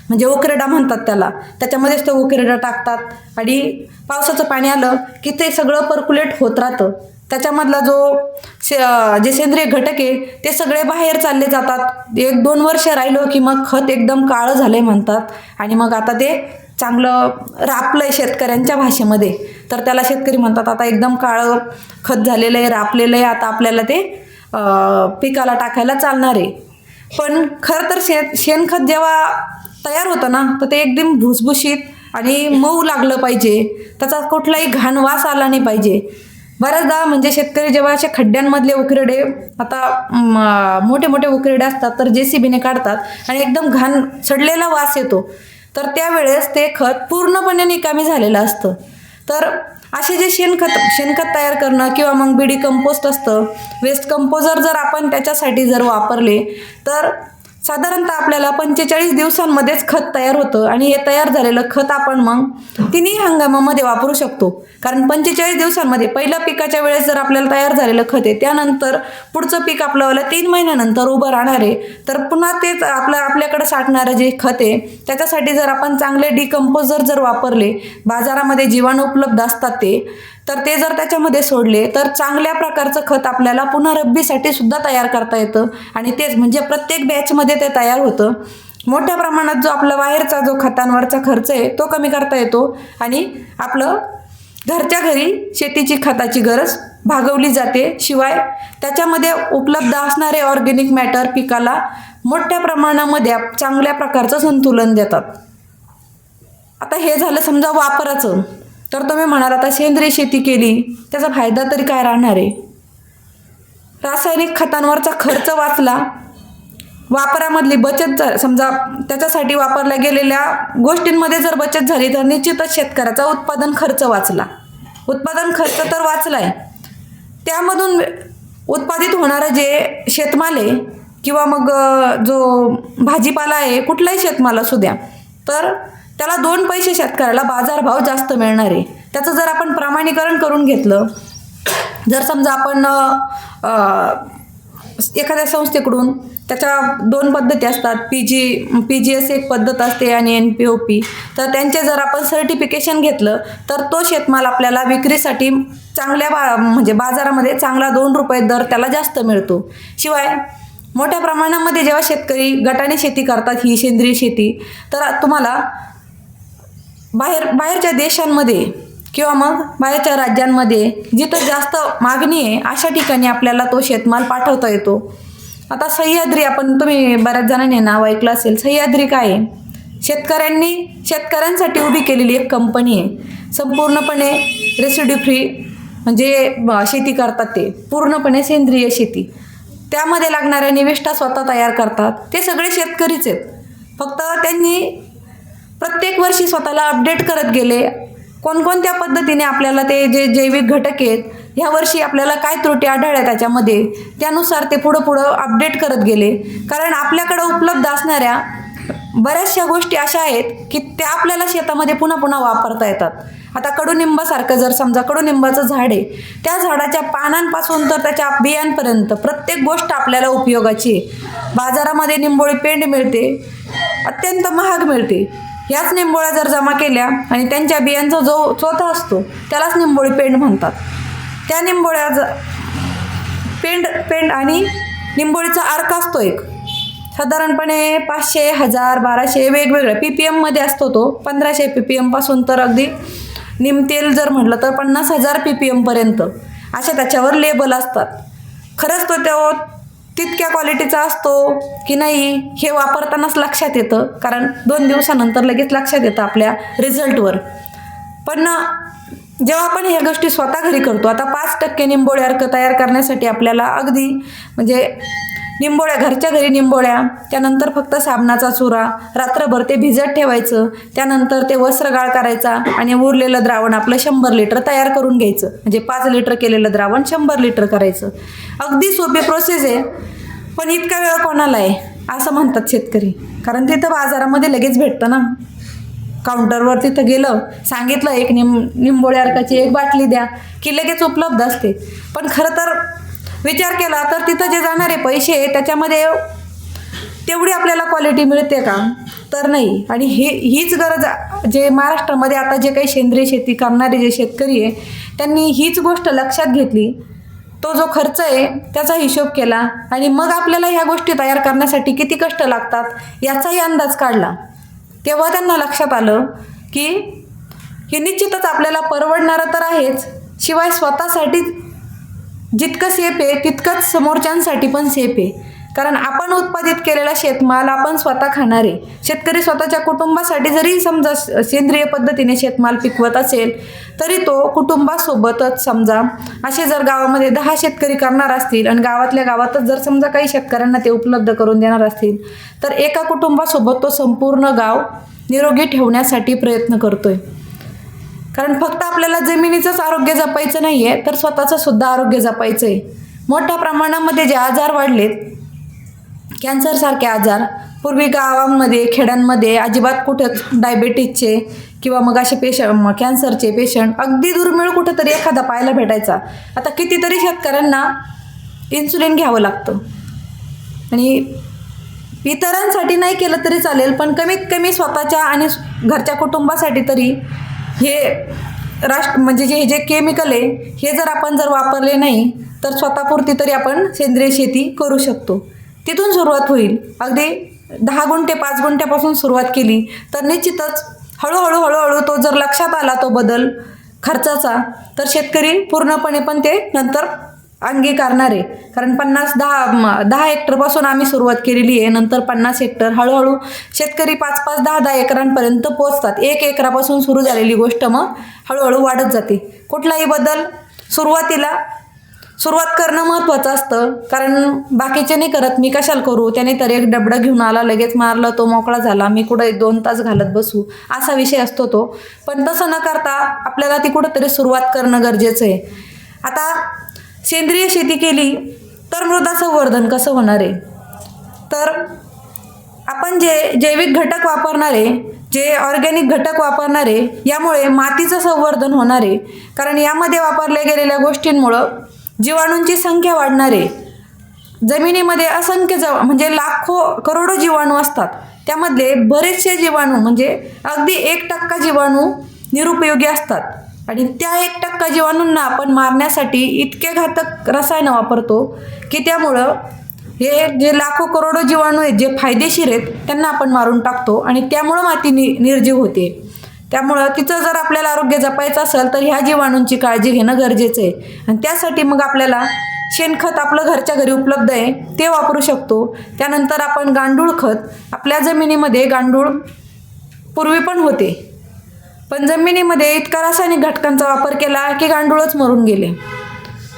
S4: म्हणजे उकिरडा म्हणतात त्याला, त्याच्यामध्येच तो उकिरडा टाकतात आणि पावसाचं पाणी आलं की ते सगळं पर्क्युलेट होत राहतं. त्याच्यामधला जे सेंद्रिय घटक आहे ते सगळे बाहेर चालले जातात. 1-2 वर्ष राहिलो की मग खत एकदम काळं झालंय म्हणतात आणि मग आता ते चांगलं रापलंय शेतकऱ्यांच्या भाषेमध्ये. तर त्याला शेतकरी म्हणतात आता एकदम काळं खत झालेलं आहे, रापलेलं आहे, आता आपल्याला ते पिकाला टाकायला चालणार आहे. पण खरं तर शेणखत जेव्हा तयार होतं ना, तर ते एकदम भुसभुशीत आणि मऊ लागलं पाहिजे. त्याचा कुठलाही घाण वास आला नाही पाहिजे. बऱ्याचदा म्हणजे शेतकरी जेव्हा असे खड्ड्यांमधले उकिरडे, आता मोठे मोठे उकिरडे असतात, तर JCBने काढतात आणि एकदम घाण सडलेला वास येतो. तर त्यावेळेस ते खत पूर्णपणे निकामी झालेलं असतं. तर असे जे शेणखत तयार करणं किंवा मग बीडी कंपोस्ट असतं, वेस्ट कंपोजर जर आपण त्याच्यासाठी जर वापरले तर साधारणतः आपल्याला 45 दिवसांमध्येच खत तयार होतं. आणि हे तयार झालेलं खत आपण मग 3ही हंगामामध्ये वापरू शकतो. कारण 45 दिवसांमध्ये पहिल्या पिकाच्या वेळेस जर आपल्याला तयार झालेलं खत आहे, त्यानंतर पुढचं पीक आपल्याला 3 महिन्यानंतर उभं राहणार आहे, तर पुन्हा तेच आपल्याकडे साठणारं जे खत आहे त्याच्यासाठी जर आपण चांगले डिकंपोजर जर वापरले, बाजारामध्ये जीवाणू उपलब्ध असतात तर ते जर त्याच्यामध्ये सोडले तर चांगल्या प्रकारचं खत आपल्याला पुन्हा रब्बीसाठी सुद्धा तयार करता येतं. आणि तेच म्हणजे प्रत्येक बॅचमध्ये ते तयार होतं. मोठ्या प्रमाणात जो आपला बाहेरचा जो खतांवरचा खर्च आहे तो कमी करता येतो आणि आपलं घरच्या घरी शेतीची खताची गरज भागवली जाते. शिवाय त्याच्यामध्ये उपलब्ध असणारे ऑर्गॅनिक मॅटर पिकाला मोठ्या प्रमाणामध्ये चांगल्या प्रकारचं संतुलन देतात. आता हे झालं समजा वापराचं. तर तुम्ही म्हणाल आता सेंद्रिय शेती केली त्याचा फायदा तरी काय राहणार आहे? रासायनिक खतांवरचा खर्च वाचला, वापरामधली बचत समजा त्याच्यासाठी वापरल्या गेलेल्या गोष्टींमध्ये जर बचत झाली तर निश्चितच शेतकऱ्याचा उत्पादन खर्च वाचला. उत्पादन खर्च तर वाचलाय, त्यामधून उत्पादित होणारं जे शेतमाल आहे किंवा मग जो भाजीपाला आहे, कुठलाही शेतमाल असू द्या, तर त्याला 2 पैसे शेतकऱ्याला बाजारभाव जास्त मिळणार आहे. त्याचं जर आपण प्रमाणीकरण करून घेतलं, जर समजा आपण एखाद्या संस्थेकडून त्याच्या 2 पद्धती असतात, PGS एक पद्धत असते आणि NPOP, तर त्यांचे जर आपण सर्टिफिकेशन घेतलं तर तो शेतमाल आपल्याला विक्रीसाठी चांगल्या म्हणजे बाजारामध्ये चांगला 2 रुपये दर त्याला जास्त मिळतो. शिवाय मोठ्या प्रमाणामध्ये जेव्हा शेतकरी गटाने शेती करतात, ही सेंद्रिय शेती, तर तुम्हाला बाहेरच्या देशांमध्ये किंवा मग बाहेरच्या राज्यांमध्ये जिथं जास्त मागणी आहे अशा ठिकाणी आपल्याला तो शेतमाल पाठवता येतो. आता सह्याद्री, तुम्ही बऱ्याच जणांनी नाव ऐकलं असेल. सह्याद्री काय आहे? शेतकऱ्यांसाठी उभी केलेली एक कंपनी आहे. संपूर्णपणे रेसिड्यू फ्री म्हणजे शेती करतात, ते पूर्णपणे सेंद्रिय शेती. त्यामध्ये लागणाऱ्या निविष्ठा स्वतः तयार करतात. ते सगळे शेतकरीच आहेत. फक्त त्यांनी प्रत्येक वर्षी स्वतःला अपडेट करत गेले. कोणकोणत्या पद्धतीने आपल्याला ते जे जैविक घटक आहेत, ह्या वर्षी आपल्याला काय त्रुटी आढळल्या त्याच्यामध्ये, त्यानुसार ते पुढं अपडेट करत गेले. कारण आपल्याकडं उपलब्ध असणाऱ्या बऱ्याचशा गोष्टी अशा आहेत की त्या आपल्याला शेतामध्ये पुन्हा वापरता येतात. आता कडुनिंबासारखं, जर समजा कडुनिंबाचं झाड आहे, त्या झाडाच्या पानांपासून तर त्याच्या बियांपर्यंत प्रत्येक गोष्ट आपल्याला उपयोगाची आहे. बाजारामध्ये निंबोळी पेंड मिळते, अत्यंत महाग मिळते. ह्याच निंबोळ्या जर जमा केल्या आणि त्यांच्या बियांचा जो चोथा असतो त्यालाच निंबोळी पेंड म्हणतात. त्या निंबोळ्या पेंड आणि निंबोळीचा अर्क असतो एक, साधारणपणे 500, 1000, 1200 वेगवेगळ्या PPM मध्ये असतो तो. 1500 PPM पासून तर अगदी निमतेल जर म्हटलं तर 50,000 PPM पर्यंत अशा त्याच्यावर लेबल असतात. खरंच तो तितक्या क्वालिटीचा असतो की नाही हे वापरतानाच लक्षात येतं, कारण 2 दिवसानंतर लगेच लक्षात येतं आपल्या रिझल्टवर. पण जेव्हा आपण ह्या गोष्टी स्वतः घरी करतो, आता 5% निंबोळी अर्क तयार करण्यासाठी आपल्याला अगदी म्हणजे निंबोळ्या, घरच्या घरी निंबोळ्या, त्यानंतर फक्त साबणाचा चुरा, रात्रभर ते भिजत ठेवायचं, त्यानंतर ते वस्त्रगाळ करायचा आणि उरलेलं द्रावण आपलं 100 लिटर तयार करून घ्यायचं. म्हणजे 5 लिटर केलेलं द्रावण 100 लिटर करायचं. अगदी सोपी प्रोसेस आहे, पण इतका वेळ कोणाला आहे असं म्हणतात शेतकरी. कारण तिथं बाजारामध्ये लगेच भेटतं ना, काउंटरवर तिथं गेलं, सांगितलं एक निंबोळी अर्काची 1 बाटली द्या की लगेच उपलब्ध असते. पण खरं तर विचार केला तर तिथं जे जाणारे पैसे त्याच्यामध्ये तेवढी आपल्याला क्वालिटी मिळते का? तर नाही. आणि हीच गरज जे महाराष्ट्रामध्ये आता जे काही सेंद्रिय शेती करणारे जे शेतकरी आहे त्यांनी हीच गोष्ट लक्षात घेतली. तो जो खर्च आहे त्याचा हिशोब केला आणि मग आपल्याला ह्या गोष्टी तयार करण्यासाठी किती कष्ट लागतात याचाही अंदाज काढला. तेव्हा त्यांना लक्षात आलं की हे निश्चितच आपल्याला परवडणारं तर आहेच, शिवाय स्वतःसाठी जितकं सेफ आहे तितकंच समोरच्यांसाठी पण सेफ आहे. कारण आपण उत्पादित केलेला शेतमाल आपण स्वतः खाणार आहे. शेतकरी स्वतःच्या कुटुंबासाठी जरी समजा सेंद्रिय पद्धतीने शेतमाल पिकवत असेल तरी तो कुटुंबासोबतच, समजा असे जर गावामध्ये 10 शेतकरी करणार असतील आणि गावातल्या गावातच जर समजा काही शेतकऱ्यांना ते उपलब्ध करून देणार असतील तर एका कुटुंबासोबत तो संपूर्ण गाव निरोगी ठेवण्यासाठी प्रयत्न करतोय. कारण फक्त आपल्याला जमिनीचंच आरोग्य जपायचं नाही आहे, तर स्वतःचं सुद्धा आरोग्य जपायचं आहे. मोठ्या प्रमाणामध्ये जे आजार वाढलेत, कॅन्सरसारखे आजार, पूर्वी गावांमध्ये खेड्यांमध्ये अजिबात कुठं डायबेटीजचे किंवा मग असे कॅन्सरचे पेशंट अगदी दुर्मिळ कुठंतरी एखादा पाहायला भेटायचा. आता कितीतरी शेतकऱ्यांना इन्सुलिन घ्यावं लागतं. आणि इतरांसाठी नाही केलं तरी चालेल, पण कमीत कमी स्वतःच्या आणि घरच्या कुटुंबासाठी तरी हे म्हणजे जे केमिकल आहे हे जर आपण वापरले नाही तर स्वतःपुरती तरी आपण सेंद्रिय शेती करू शकतो. तिथून सुरुवात होईल. अगदी 10 गुंठे 5 गुंठ्यापासून सुरुवात केली तर निश्चितच हळूहळू तो जर लक्षात आला तो बदल, खर्चाचा, तर शेतकरी पूर्णपणे पण ते नंतर अंगीकारणार आहे. कारण 10 हेक्टरपासून आम्ही सुरुवात केलेली आहे, नंतर 50 हेक्टर, हळूहळू शेतकरी 5-5, 10-10 एकरांपर्यंत पोहोचतात. 1 एकरापासून सुरू झालेली गोष्ट मग हळूहळू वाढत जाते. कुठलाही बदल सुरुवात करणं महत्त्वाचं असतं, कारण बाकीचे नाही करत, मी कशाला करू, त्याने तर एक डबडं घेऊन आला, लगेच मारलं, तो मोकळा झाला, मी कुठं 2 तास घालत बसू, असा विषय असतो तो. पण तसं न करता आपल्याला ती कुठंतरी सुरुवात करणं गरजेचं आहे. आता सेंद्रिय शेती केली तर मृदा संवर्धन कसं होणार आहे? तर आपण जे जैविक घटक वापरणारे, जे ऑर्गॅनिक घटक वापरणारे, यामुळे मातीचं संवर्धन होणार आहे. कारण यामध्ये वापरल्या गेलेल्या गोष्टींमुळं जीवाणूंची संख्या वाढणार आहे. जमिनीमध्ये असंख्य म्हणजे लाखो करोडो जीवाणू असतात. त्यामधले बरेचसे जीवाणू म्हणजे अगदी 1% जीवाणू निरुपयोगी असतात. आणि त्या 1% जीवाणूंना आपण मारण्यासाठी इतके घातक रसायनं वापरतो की त्यामुळं हे जे लाखो करोडो जीवाणू आहेत, जे फायदेशीर आहेत, त्यांना आपण मारून टाकतो आणि त्यामुळं माती निर्जीव होते. त्यामुळं तिचं जर आपल्याला आरोग्य जपायचं असेल तर ह्या जीवाणूंची काळजी घेणं गरजेचं आहे. आणि त्यासाठी मग आपल्याला शेणखत आपलं घरच्या घरी उपलब्ध आहे ते वापरू शकतो. त्यानंतर आपण गांडूळ खत, आपल्या जमिनीमध्ये गांडूळ पूर्वी पण होते, पण जमिनीमध्ये इतका रासायनिक घटकांचा वापर केला की गांडूळच मरून गेले.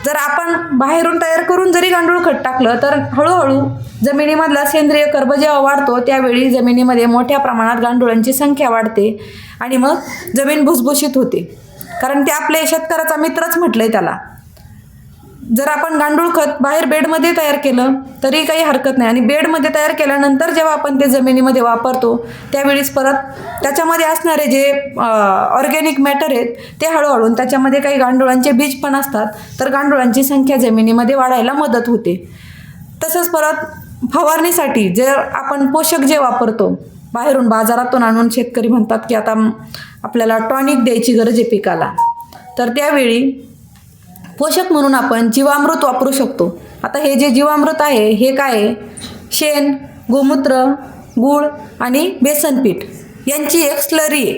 S4: जर आपण बाहेरून तयार करून जरी गांडूळ खत टाकलं तर हळूहळू जमिनीमधला सेंद्रिय कर्ब जेव्हा वाढतो त्यावेळी जमिनीमध्ये मोठ्या प्रमाणात गांडुळांची संख्या वाढते आणि मग जमीन भुसभुशीत होते. कारण ते आपले शेतकऱ्याचा मित्रच म्हटलंय त्याला. जर आपण गांडूळ खत बाहेर बेडमध्ये तयार केलं तरी काही हरकत नाही, आणि बेडमध्ये तयार केल्यानंतर जेव्हा आपण ते जमिनीमध्ये वापरतो त्यावेळीच परत त्याच्यामध्ये असणारे जे ऑर्गॅनिक मॅटर आहेत ते हळूहळू, त्याच्यामध्ये काही गांडुळांचे बीज पण असतात, तर गांडुळांची संख्या जमिनीमध्ये वाढायला मदत होते. तसंच परत फवारणीसाठी जे आपण पोषक जे वापरतो बाहेरून बाजारातून आणून, शेतकरी म्हणतात की आता आपल्याला टॉनिक द्यायची गरज आहे पिकाला, तर त्यावेळी पोषक म्हणून आपण जीवामृत वापरू शकतो. आता हे जे जीवामृत आहे हे काय आहे? शेण, गोमूत्र, गूळ आणि बेसन पीठ यांची एक स्लरी आहे.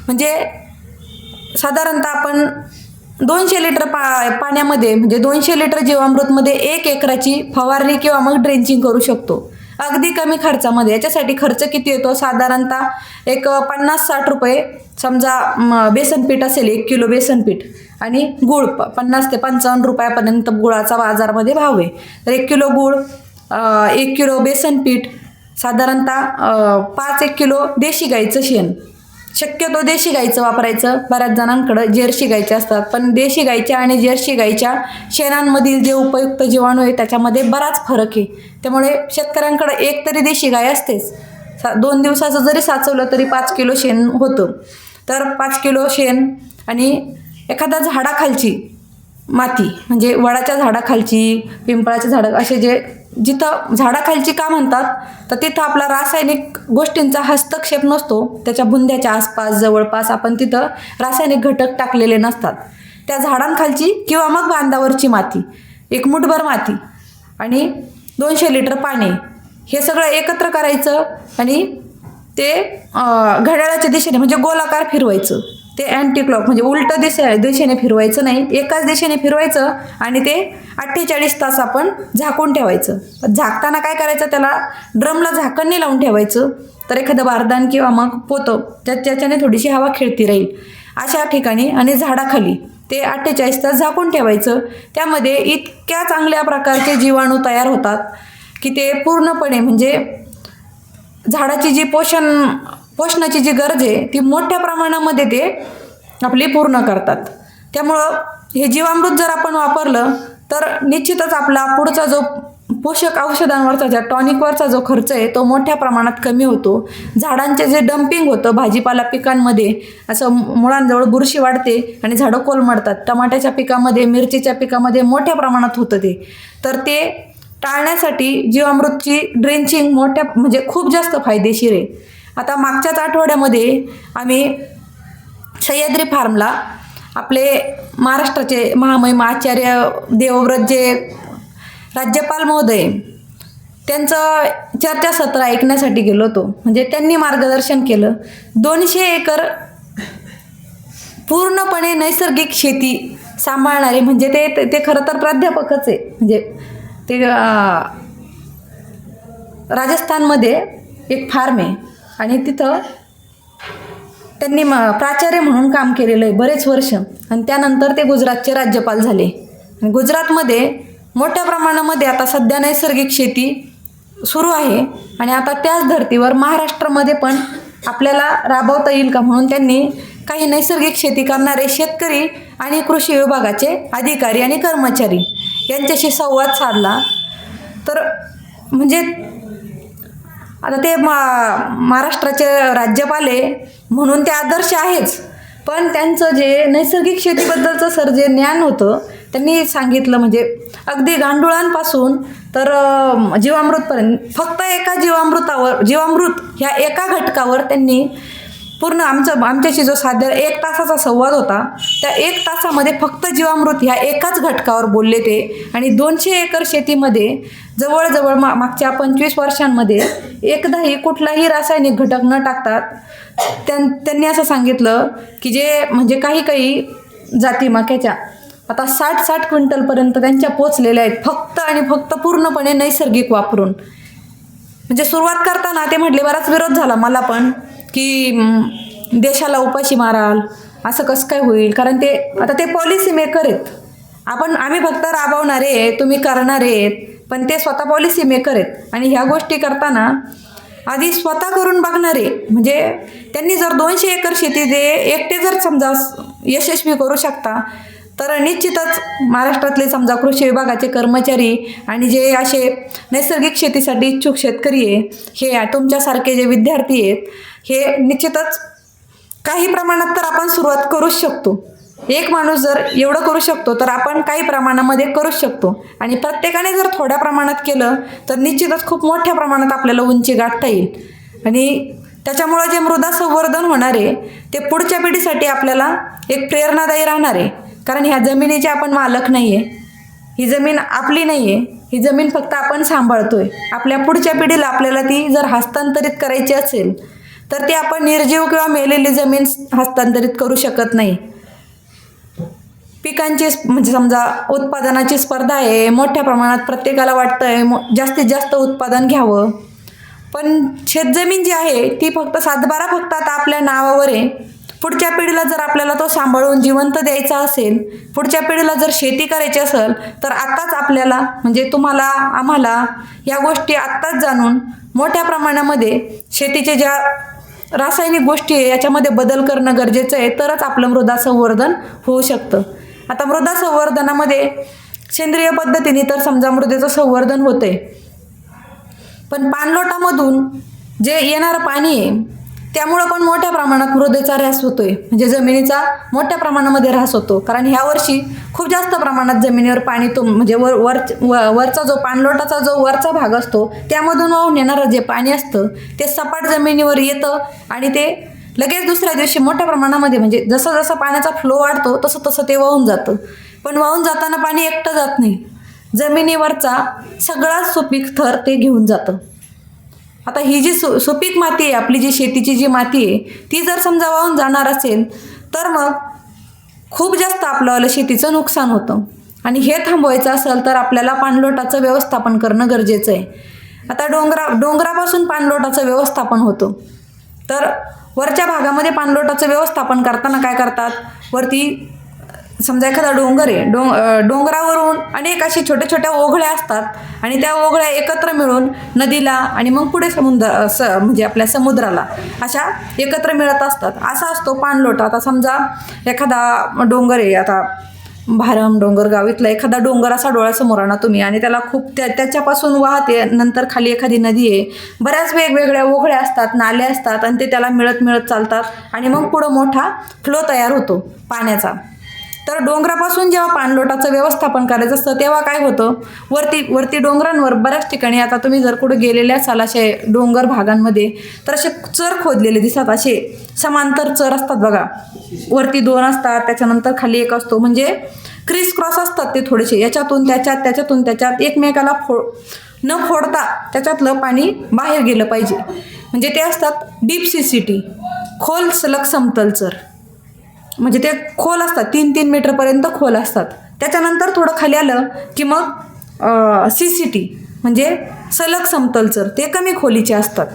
S4: म्हणजे साधारणतः आपण 200 लिटर पाण्यामध्ये म्हणजे 200 लिटर जीवामृतमध्ये 1 एकराची फवारणी किंवा मग ड्रेंचिंग करू शकतो अगदी कमी खर्चामध्ये. याच्यासाठी खर्च किती येतो? साधारणतः एक 50-60 रुपये. समजा बेसन पीठ असेल 1 किलो बेसन पीठ आणि गूळ 50 ते 55 रुपयापर्यंत गुळाचा बाजारामध्ये भाव आहे. तर 1 किलो गूळ, 1 किलो बेसन पीठ, साधारणतः 5-1 किलो देशी गाईचं शेण. शक्यतो देशी गाईचं वापरायचं. बऱ्याच जणांकडं जर्सी गाईचे असतात, पण देशी गाईच्या आणि जर्सी गाईच्या शेणांमधील जे उपयुक्त जीवाणू आहे त्याच्यामध्ये बराच फरक आहे. त्यामुळे शेतकऱ्यांकडं एक तरी देशी गाय असतेच. 2 दिवसाचं जरी साचवलं तरी 5 किलो शेण होतं. तर 5 किलो शेण आणि एखाद्या झाडाखालची माती, म्हणजे वडाच्या झाडाखालची, पिंपळाच्या झाडं, असे जे जिथं झाडाखालची का म्हणतात तर तिथं आपला रासायनिक गोष्टींचा हस्तक्षेप नसतो. त्याच्या बुंद्याच्या आसपास जवळपास आपण तिथं रासायनिक घटक टाकलेले नसतात. त्या झाडांखालची किंवा मग बांधावरची माती, 1 मुठभर माती आणि 200 लिटर पाणी, हे सगळं एकत्र करायचं आणि ते घड्याळाच्या दिशेने म्हणजे गोलाकार फिरवायचं. ते अँटी क्लॉक म्हणजे उलटं दिशेने फिरवायचं नाही, एकाच दिशेने फिरवायचं आणि ते 48 तास आपण झाकून ठेवायचं. झाकताना काय करायचं? त्याला ड्रमला झाकण नाही लावून ठेवायचं, तर एखादं बारदान किंवा मग पोतं त्याच्याने थोडीशी हवा खेळती राहील अशा ठिकाणी, आणि झाडाखाली ते 48 तास झाकून ठेवायचं. त्यामध्ये इतक्या चांगल्या प्रकारचे जीवाणू तयार होतात की ते पूर्णपणे म्हणजे झाडाची जी पोषणाची जी गरज आहे ती मोठ्या प्रमाणामध्ये ते आपली पूर्ण करतात. त्यामुळं हे जीवामृत जर आपण वापरलं तर निश्चितच आपला पुढचा जो पोषक औषधांवरचा, ज्या टॉनिकवरचा जो खर्च आहे तो मोठ्या प्रमाणात कमी होतो. झाडांचे जे डंपिंग होतं भाजीपाला पिकांमध्ये, असं मुळांजवळ बुरशी वाढते आणि झाडं कोलमडतात. टमाट्याच्या पिकामध्ये, मिरचीच्या पिकामध्ये मोठ्या प्रमाणात होतं ते. तर ते टाळण्यासाठी जीवामृतची ड्रेंचिंग म्हणजे खूप जास्त फायदेशीर आहे. आता मागच्याच आठवड्यामध्ये आम्ही सह्याद्री फार्मला आपले महाराष्ट्राचे महामहिम आचार्य देवव्रत जे राज्यपाल महोदय, त्यांचं चर्चासत्र ऐकण्यासाठी गेलो होतो. म्हणजे त्यांनी मार्गदर्शन केलं. 200 एकर पूर्णपणे नैसर्गिक शेती सांभाळणारे म्हणजे ते खरं तर प्राध्यापकच आहे. म्हणजे ते राजस्थानमध्ये एक फार्म आहे आणि तिथं त्यांनी प्राचार्य म्हणून काम केलेलं आहे बरेच वर्ष. आणि त्यानंतर ते गुजरातचे राज्यपाल झाले. आणि गुजरातमध्ये मोठ्या प्रमाणामध्ये आता सध्या नैसर्गिक शेती सुरू आहे. आणि आता त्याच धर्तीवर महाराष्ट्रामध्ये पण आपल्याला राबवता येईल का म्हणून त्यांनी काही नैसर्गिक शेती करणारे शेतकरी आणि कृषी विभागाचे अधिकारी आणि कर्मचारी यांच्याशी संवाद साधला. तर म्हणजे आता ते महाराष्ट्राचे राज्यपाल आहे म्हणून ते आदर्श आहेच, पण त्यांचं जे नैसर्गिक शेतीबद्दलचं सर जे ज्ञान होतं त्यांनी सांगितलं. म्हणजे अगदी गांडुळांपासून तर जीवामृतपर्यंत फक्त एका जीवामृत ह्या एका घटकावर त्यांनी पूर्ण आमच्याशी जो साध्या 1 तासाचा संवाद होता त्या 1 तासामध्ये फक्त जीवामृत ह्या एकाच घटकावर बोलले ते. आणि 200 एकर शेतीमध्ये जवळजवळ मागच्या 25 वर्षांमध्ये एकदाही कुठलाही रासायनिक घटक न टाकतात त्यांनी असं सांगितलं की जे म्हणजे काही जाती मक्याच्या आता 60 क्विंटलपर्यंत त्यांच्या पोचलेल्या आहेत फक्त आणि फक्त पूर्णपणे नैसर्गिक वापरून. म्हणजे सुरुवात करताना ते म्हटले बराच विरोध झाला मला पण की देशाला उपाशी माराल असं कसं काय होईल, कारण ते पॉलिसी मेकर आहेत. आम्ही फक्त राबवणारे आहेत, तुम्ही करणारे आहेत, पण ते स्वतः पॉलिसी मेकर आहेत. आणि ह्या गोष्टी करताना आधी स्वतः करून बघणारे म्हणजे त्यांनी जर 200 एकर शेती एकटे जर समजा यशस्वी करू शकता तर निश्चितच महाराष्ट्रातले समजा कृषी विभागाचे कर्मचारी आणि जे असे नैसर्गिक शेतीसाठी इच्छुक शेतकरी आहे हे तुमच्यासारखे जे विद्यार्थी आहेत हे निश्चितच काही प्रमाणात तर आपण सुरुवात करूच शकतो. एक माणूस जर एवढं करू शकतो तर आपण काही प्रमाणामध्ये करूच शकतो. आणि प्रत्येकाने जर थोड्या प्रमाणात केलं तर निश्चितच खूप मोठ्या प्रमाणात आपल्याला उंची गाठता येईल. आणि त्याच्यामुळं जे मृदा संवर्धन होणार आहे ते पुढच्या पिढीसाठी आपल्याला एक प्रेरणादायी राहणार आहे. कारण ह्या जमिनीचे आपण मालक नाही आहे, ही जमीन आपली नाही आहे, ही जमीन फक्त आपण सांभाळतोय. आपल्या पुढच्या पिढीला आपल्याला ती जर हस्तांतरित करायची असेल तर ती आपण निर्जीव किंवा मेलेली जमीन हस्तांतरित करू शकत नाही. पिकांची म्हणजे समजा उत्पादनाची स्पर्धा आहे, मोठ्या प्रमाणात प्रत्येकाला वाटतंय जास्तीत जास्त उत्पादन घ्यावं, पण शेतजमीन जी आहे ती फक्त 7/12 फक्त आता आपल्या नावावर आहे. पुढच्या पिढीला जर आपल्याला तो सांभाळून जिवंत द्यायचा असेल, पुढच्या पिढीला जर शेती करायची असेल तर आत्ताच आपल्याला म्हणजे तुम्हाला आम्हाला या गोष्टी आत्ताच जाणून मोठ्या प्रमाणामध्ये शेतीचे ज्या रासायनिक गोष्टी आहे याच्यामध्ये बदल करणं गरजेचं आहे, तरच आपलं मृदा संवर्धन होऊ शकतं. आता मृदा संवर्धनामध्ये सेंद्रिय पद्धतीने तर समजा मृदेचं संवर्धन होतंय, पण पाणलोटामधून जे येणारं पाणी आहे त्यामुळं पण मोठ्या प्रमाणात मृदेचा ऱ्हास होतोय. म्हणजे जमिनीचा मोठ्या प्रमाणामध्ये ऱ्हास होतो. कारण ह्या वर्षी खूप जास्त प्रमाणात जमिनीवर पाणी म्हणजे वरचा जो पाणलोटाचा जो वरचा भाग असतो त्यामधून वाहून येणारं जे पाणी असतं ते सपाट जमिनीवर येतं आणि ते लगेच दुसऱ्या दिवशी मोठ्या प्रमाणामध्ये म्हणजे जसं जसं पाण्याचा फ्लो वाढतो तसं तसं ते वाहून जातं. पण वाहून जाताना पाणी एकटं जात नाही, जमिनीवरचा सगळा सुपीक थर ते घेऊन जातं. आता ही जी सुपीक माती आहे आपली, जी शेतीची जी माती आहे ती जर समजा वाहून जाणार असेल तर मग खूप जास्त आपलं शेतीचं नुकसान होतं. आणि हे थांबवायचं असेल तर आपल्याला पाणलोटाचं व्यवस्थापन करणं गरजेचं आहे. आता डोंगरापासून पाणलोटाचं व्यवस्थापन होतं, तर वरच्या भागामध्ये पाणलोटाचं व्यवस्थापन करताना काय करतात, वरती समजा एखादा डोंगर आहे, डोंगरावरून अनेक अशी छोट्या छोट्या ओघळ्या असतात आणि त्या ओघळ्या एकत्र मिळून नदीला आणि मग पुढे म्हणजे आपल्या समुद्राला अशा एकत्र मिळत असतात. असा असतो पाणलोट. आता समजा एखादा डोंगर आहे, आता भारम डोंगरगाव इथला एखादा डोंगर असा डोळ्यासमोर आणा तुम्ही आणि त्याला खूप त्याच्यापासून वाहते, नंतर खाली एखादी नदी आहे, बऱ्याच वेगवेगळ्या ओघळ्या असतात, नाले असतात आणि ते त्याला मिळत मिळत चालतात आणि मग पुढं मोठा फ्लो तयार होतो पाण्याचा. तर डोंगरापासून जेव्हा पाणलोटाचं व्यवस्थापन करायचं असतं तेव्हा काय होतं, वरती डोंगरांवर बऱ्याच ठिकाणी आता तुम्ही जर कुठे गेलेले असाल असे डोंगर भागांमध्ये तर असे चर खोदलेले दिसतात, असे समांतर चर असतात बघा, वरती 2 असतात त्याच्यानंतर खाली 1 असतो, म्हणजे क्रिस क्रॉस असतात ते थोडेसे, याच्यातून त्याच्यात त्याच्यातून त्याच्यात एकमेकाला न फोडता त्याच्यातलं पाणी बाहेर गेलं पाहिजे. म्हणजे ते असतात डीप सिसिटी, खोल सलग समतल चर. म्हणजे ते खोल असतात, 3-3 मीटरपर्यंत खोल असतात. त्याच्यानंतर थोडं खाली आलं की मग CCT म्हणजे सलग समतलचर, ते कमी खोलीचे असतात.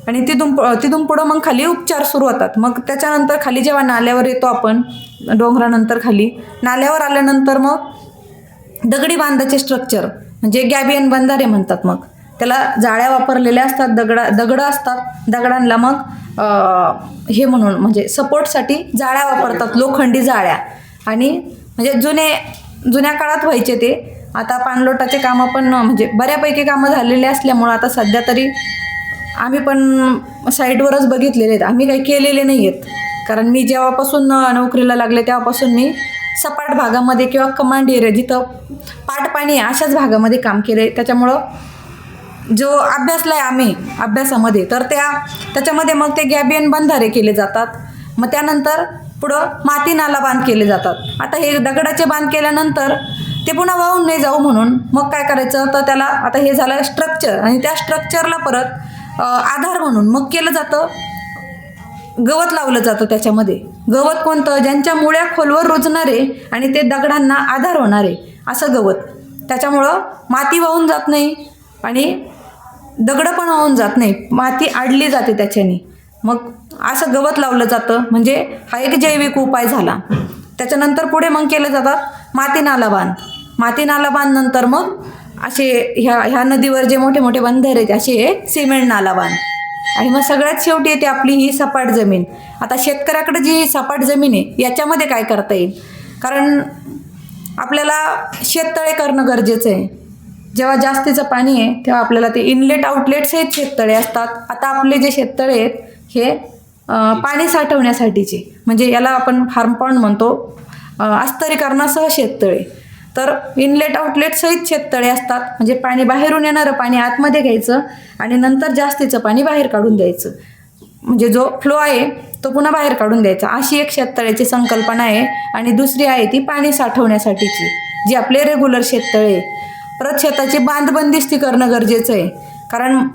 S4: आणि तिथून पुढं मग खाली उपचार सुरू होतात. मग त्याच्यानंतर खाली जेव्हा नाल्यावर येतो आपण, डोंगरानंतर खाली नाल्यावर आल्यानंतर मग दगडी बांधाचे स्ट्रक्चर म्हणजे गॅबियन बंधारे म्हणतात. मग त्याला जाळ्या वापरलेल्या असतात, दगडं असतात. दगडांना मग हे म्हणून म्हणजे सपोर्टसाठी जाळ्या वापरतात, लोखंडी जाळ्या. आणि म्हणजे जुन्या काळात व्हायचे ते. आता पाणलोटाचे कामं पण म्हणजे बऱ्यापैकी कामं झालेले असल्यामुळं आता सध्या तरी आम्ही पण साईडवरच बघितलेले आहेत, आम्ही काही केलेले नाही आहेत. कारण मी जेव्हापासून नोकरीला लागले तेव्हापासून मी सपाट भागामध्ये किंवा कमांड एरिया जिथं पाटपाणी आहे अशाच भागामध्ये काम केले. त्याच्यामुळं जो अभ्यासला आहे आम्ही अभ्यासामध्ये, तर त्याच्यामध्ये मग ते गॅबियन बंधारे केले जातात. मग त्यानंतर पुढं माती नाला बांध केले जातात. आता हे दगडाचे बांध केल्यानंतर ते पुन्हा वाहून नाही जाऊ म्हणून मग काय करायचं, तर त्याला आता हे झालं स्ट्रक्चर, आणि त्या स्ट्रक्चरला परत आधार म्हणून मग केलं जातं, गवत लावलं जातं. त्याच्यामध्ये गवत कोणतं, ज्यांच्या मुळ्या खोलवर रुजणारे आणि ते दगडांना आधार होणारे असं गवत. त्याच्यामुळं माती वाहून जात नाही आणि दगडं पण वाहून जात नाही, माती अडली जाते त्याच्याने. मग असं गवत लावलं जातं, म्हणजे हा एक जैविक उपाय झाला. त्याच्यानंतर पुढे मग केलं जातात माती नाला बांध. माती नाला बांध नंतर मग असे ह्या नदीवर जे मोठे मोठे बंधारे आहेत असे हे सिमेंट नाला बांध. आणि मग सगळ्यात शेवटी येते आपली ही सपाट जमीन. आता शेतकऱ्याकडे जी सपाट जमीन आहे याच्यामध्ये काय करता येईल, कारण आपल्याला शेततळे करणं गरजेचं आहे. जेव्हा जास्तीचं पाणी आहे तेव्हा आपल्याला ते इनलेट आउटलेट सहित शेततळे असतात. आता आपले जे शेततळे आहेत हे पाणी साठवण्यासाठीचे, म्हणजे याला आपण फार्म पॉन्ड म्हणतो, अस्तरीकरणासह शेततळे. तर इनलेट आउटलेट सहित शेततळे असतात, म्हणजे पाणी बाहेरून येणारं पाणी आतमध्ये घ्यायचं आणि नंतर जास्तीचं पाणी बाहेर काढून द्यायचं, म्हणजे जो फ्लो आहे तो पुन्हा बाहेर काढून द्यायचा. अशी एक शेततळ्याची संकल्पना आहे. आणि दुसरी आहे ती पाणी साठवण्यासाठीची, जी आपले रेग्युलर शेततळे. परत शेताची बांधबंदिस्ती करणं गरजेचं आहे, कारण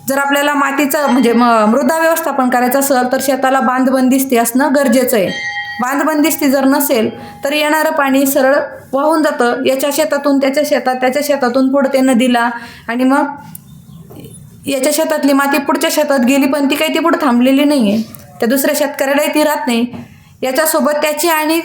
S4: जर आपल्याला मातीचं म्हणजे मृदा व्यवस्थापन करायचं असेल तर शेताला बांधबंदिस्ती असणं गरजेचं आहे. बांधबंदिस्ती जर नसेल तर येणारं पाणी सरळ वाहून जातं, याच्या शेतातून त्याच्या शेतात, त्याच्या शेतातून पुढे ते नदीला, आणि मग याच्या शेतातली माती पुढच्या शेतात गेली पण ती काही ती पुढे थांबलेली नाही आहे, त्या दुसऱ्या शेतकऱ्यालाही ती राहत नाही. याच्यासोबत त्याची आणि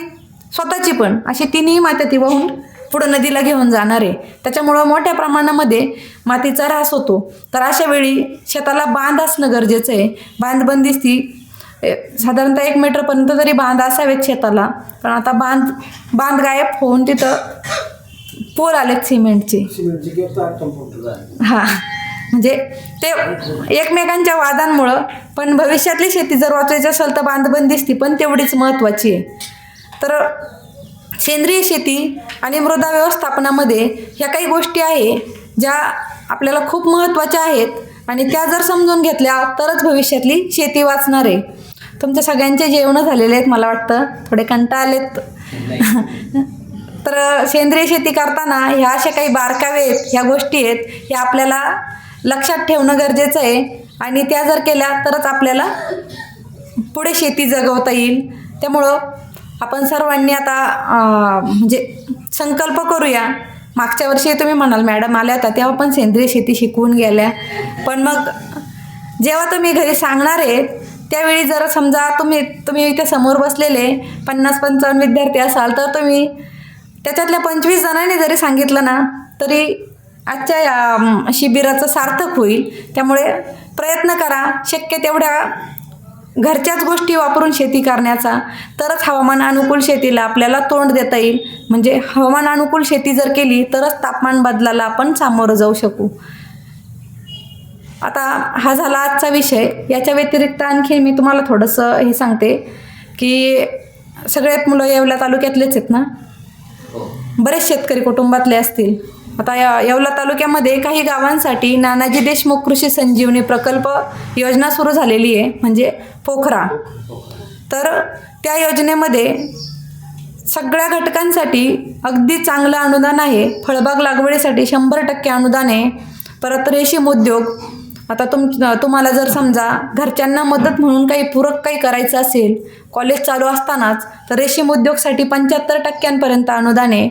S4: स्वतःची पण, अशी तिन्ही माती ती वाहून पुढं नदीला घेऊन जाणार आहे. त्याच्यामुळं मोठ्या प्रमाणामध्ये मातीचा ऱ्हास होतो. तर अशा वेळी शेताला बांध असणं गरजेचं आहे. बांधबंदिस्ती साधारणतः 1 मीटरपर्यंत तरी बांध असावेत शेताला, पण आता बांध गायब होऊन तिथं पोल आलेत सिमेंटचे. हां, म्हणजे ते एकमेकांच्या वादांमुळं. पण भविष्यातली शेती जर वाचवायची असेल तर बांधबंदिस्ती पण तेवढीच महत्त्वाची आहे. तर सेंद्रिय शेती आणि मृदा व्यवस्थापनामध्ये ह्या काही गोष्टी आहे ज्या आपल्याला खूप महत्त्वाच्या आहेत, आणि त्या जर समजून घेतल्या तरच भविष्यातली शेती वाचणार आहे. तुमच्या सगळ्यांचे जेवणं झालेले आहेत, मला वाटतं थोडे कंटाळलेत. तर सेंद्रिय शेती करताना ह्या अशा काही बारकावे आहेत, ह्या गोष्टी आहेत, ह्या आपल्याला लक्षात ठेवणं गरजेचं आहे. आणि त्या जर केल्या तरच आपल्याला पुढे शेती जगवता येईल. त्यामुळं आपण सर्वांनी आता म्हणजे संकल्प करूया. मागच्या वर्षी तुम्ही म्हणाल मॅडम आल्या होत्या तेव्हा पण सेंद्रिय शेती शिकवून गेल्या, पण मग जेव्हा तुम्ही घरी सांगणार आहे त्यावेळी जर समजा तुम्ही इथे समोर बसलेले 50-55 विद्यार्थी असाल तर तुम्ही त्याच्यातल्या 25 जणांनी जरी सांगितलं ना तरी आजच्या या शिबिराचं सार्थक होईल. त्यामुळे प्रयत्न करा शक्य तेवढ्या घरच्याच गोष्टी वापरून शेती करण्याचा, तरच हवामान अनुकूल शेतीला आपल्याला तोंड देता येईल. म्हणजे हवामान अनुकूल शेती जर केली तरच तापमान बदलाला आपण सामोरं जाऊ शकू. आता हा झाला आजचा विषय. याच्या व्यतिरिक्त आणखी मी तुम्हाला थोडंसं हे सांगते की सगळ्यात मुलं येवला तालुक्यातलेच आहेत ना, बरेच शेतकरी कुटुंबातले असतील. आता येवला तालुक्यामध्ये काही गावांसाठी नानाजी देशमुख कृषी संजीवनी प्रकल्प योजना सुरू झालेली आहे, म्हणजे पोखरा. तर त्या योजनेमध्ये सगळ्या घटकांसाठी अगदी चांगलं अनुदान आहे. फळबाग लागवडीसाठी 100% अनुदान आहे. परत रेशीम उद्योग आता तुम्हाला जर समजा घरच्यांना मदत म्हणून काही पूरक काही करायचं असेल कॉलेज चालू असतानाच, तर रेशीम उद्योगसाठी 75% अनुदान आहे.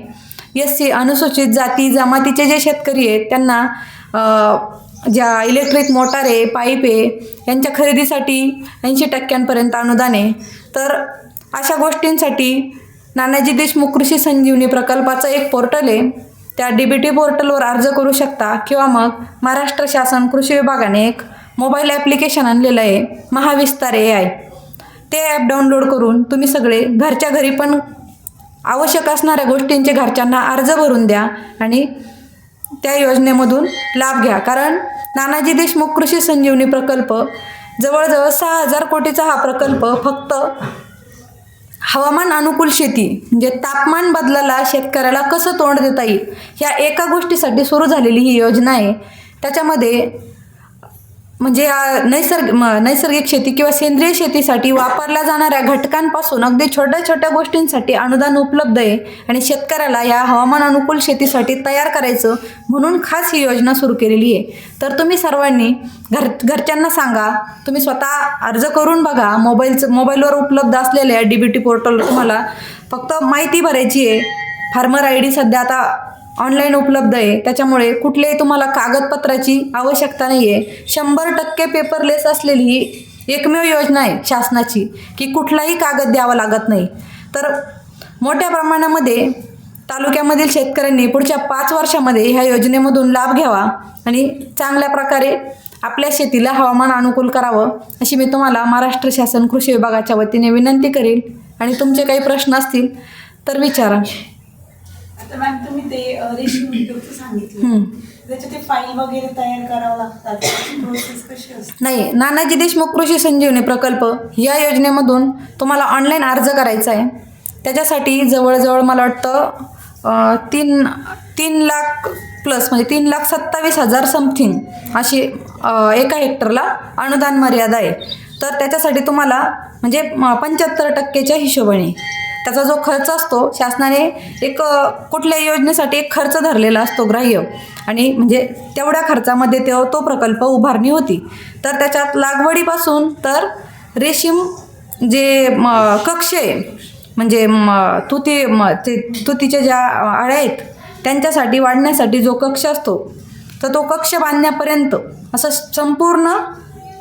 S4: SC अनुसूचित जाती जमातीचे जे शेतकरी आहेत त्यांना ज्या इलेक्ट्रिक मोटार आहे, पाईप आहे, यांच्या खरेदीसाठी 80% अनुदान आहे. तर अशा गोष्टींसाठी नानाजी देशमुख कृषी संजीवनी प्रकल्पाचं एक पोर्टल आहे, त्या DBT पोर्टलवर अर्ज करू शकता. किंवा मग महाराष्ट्र शासन कृषी विभागाने एक मोबाईल ॲप्लिकेशन आणलेलं आहे, महाविस्तार AI. ते ॲप डाउनलोड करून तुम्ही सगळे घरच्या घरी पण आवश्यक असणाऱ्या गोष्टींचे घरच्यांना अर्ज भरून द्या आणि त्या योजनेमधून लाभ घ्या. कारण नानाजी देशमुख कृषी संजीवनी प्रकल्प जवळजवळ 6,000 कोटीचा हा प्रकल्प फक्त हवामान अनुकूल शेती म्हणजे तापमान बदलाला शेतकऱ्याला कसं तोंड देता येईल ह्या एका गोष्टीसाठी सुरू झालेली ही योजना आहे. त्याच्यामध्ये म्हणजे नैसर्गिक शेती किंवा सेंद्रिय शेतीसाठी वापरल्या जाणाऱ्या घटकांपासून अगदी छोट्या छोट्या गोष्टींसाठी अनुदान उपलब्ध आहे. आणि शेतकऱ्याला या हवामान अनुकूल शेतीसाठी तयार करायचं म्हणून खास ही योजना सुरू केलेली आहे. तर तुम्ही सर्वांनी घरच्यांना सांगा, तुम्ही स्वतः अर्ज करून बघा. मोबाईलवर उपलब्ध असलेल्या DBT पोर्टलवर तुम्हाला फक्त माहिती भरायची आहे. फार्मर ID सध्या आता ऑनलाईन उपलब्ध आहे, त्याच्यामुळे कुठल्याही तुम्हाला कागदपत्राची आवश्यकता नाही आहे. 100% पेपरलेस असलेली ही एकमेव योजना आहे शासनाची की कुठलाही कागद द्यावा लागत नाही. तर मोठ्या प्रमाणामध्ये तालुक्यामधील शेतकऱ्यांनी पुढच्या 5 वर्षामध्ये ह्या योजनेमधून लाभ घ्यावा आणि चांगल्या प्रकारे आपल्या शेतीला हवामान अनुकूल करावं अशी मी तुम्हाला महाराष्ट्र शासन कृषी विभागाच्या वतीने विनंती करेल. आणि तुमचे काही प्रश्न असतील तर विचारा.
S3: आता मॅम तुम्ही ते रेशीम उद्योगचं सांगितलं, त्याचे ते फाईल वगैरे तयार करावं लागतात, प्रोसेस कशी असते?
S4: नाही, नानाजी देशमुख कृषी संजीवनी प्रकल्प या योजनेमधून तुम्हाला ऑनलाईन अर्ज करायचा आहे. त्याच्यासाठी जवळजवळ मला वाटतं 3 लाख प्लस म्हणजे 3,27,000 समथिंग अशी एका हेक्टरला अनुदान मर्यादा आहे. तर त्याच्यासाठी तुम्हाला म्हणजे 75%च्या हिशोबाने त्याचा जो खर्च असतो शासनाने एक कुठल्याही योजनेसाठी एक खर्च धरलेला असतो ग्राह्य, आणि म्हणजे तेवढ्या खर्चामध्ये तो प्रकल्प उभारणी होती. तर त्याच्यात लागवडीपासून तर रेशीम जे कक्ष आहे म्हणजे तुतीच्या ज्या अळ्या आहेत त्यांच्यासाठी वाढण्यासाठी जो कक्ष असतो तर तो कक्ष बांधण्यापर्यंत असं संपूर्ण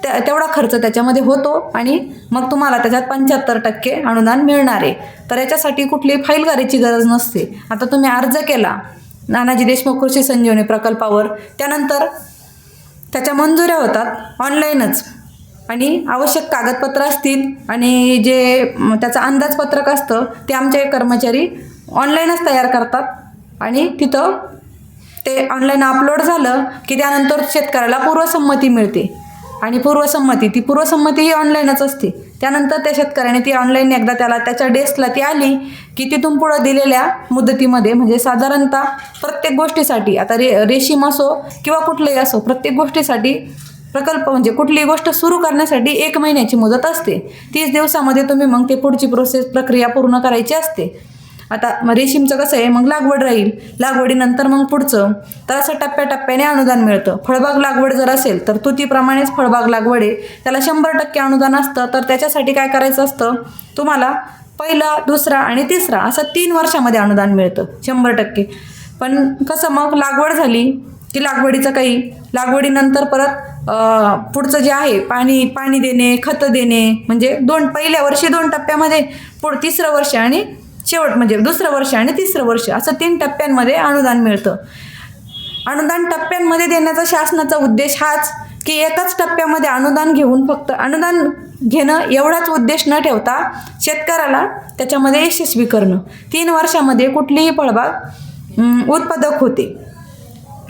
S4: तेवढा खर्च त्याच्यामध्ये होतो. आणि मग तुम्हाला त्याच्यात 75% अनुदान मिळणार आहे. तर याच्यासाठी कुठलीही फाईल करायची गरज नसते. आता तुम्ही अर्ज केला नानाजी देशमुख कृषी संजीवनी प्रकल्पावर, त्यानंतर त्याच्या मंजुऱ्या होतात ऑनलाईनच आणि आवश्यक कागदपत्र असतील आणि जे त्याचं अंदाजपत्रक असतं ते आमचे कर्मचारी ऑनलाईनच तयार करतात आणि तिथं ते ऑनलाईन अपलोड झालं की त्यानंतर शेतकऱ्याला पूर्वसंमती मिळते. आणि पूर्वसंमती ही ऑनलाईनच असते. त्यानंतर त्या शेतकऱ्याने ती ऑनलाईन एकदा त्याच्या डेस्कला ती आली की तिथून पुढं दिलेल्या मुदतीमध्ये म्हणजे साधारणतः प्रत्येक गोष्टीसाठी आता रेशीम असो किंवा कुठलंही असो प्रत्येक गोष्टीसाठी प्रकल्प म्हणजे कुठलीही गोष्ट सुरू करण्यासाठी 1 महिन्याची मुदत असते. 30 दिवसामध्ये तुम्ही मग ते पुढची प्रक्रिया पूर्ण करायची असते. आता रेशीमचं कसं आहे, मग लागवड राहील, लागवडीनंतर मग पुढचं, तर असं टप्प्याटप्प्याने अनुदान मिळतं. फळबाग लागवड जर असेल तर तुतीप्रमाणेच फळबाग लागवड आहे, त्याला 100% अनुदान असतं. तर त्याच्यासाठी काय करायचं असतं, तुम्हाला पहिला, दुसरा आणि तिसरा असं 3 वर्षामध्ये अनुदान मिळतं 100%. पण कसं मग लागवड झाली की लागवडीचं काही लागवडीनंतर परत पुढचं जे आहे पाणी देणे, खतं देणे म्हणजे पहिल्या वर्षी 2 टप्प्यामध्ये, तिसरं वर्ष आणि शेवट म्हणजे दुसरं वर्ष आणि तिसरं वर्ष असं 3 टप्प्यांमध्ये अनुदान मिळतं. अनुदान टप्प्यांमध्ये देण्याचा शासनाचा उद्देश हाच की एकाच टप्प्यामध्ये अनुदान घेऊन फक्त अनुदान घेणं एवढाच उद्देश न ठेवता शेतकऱ्याला त्याच्यामध्ये यशस्वी करणं. 3 वर्षामध्ये कुठलीही फळबाग उत्पादक होते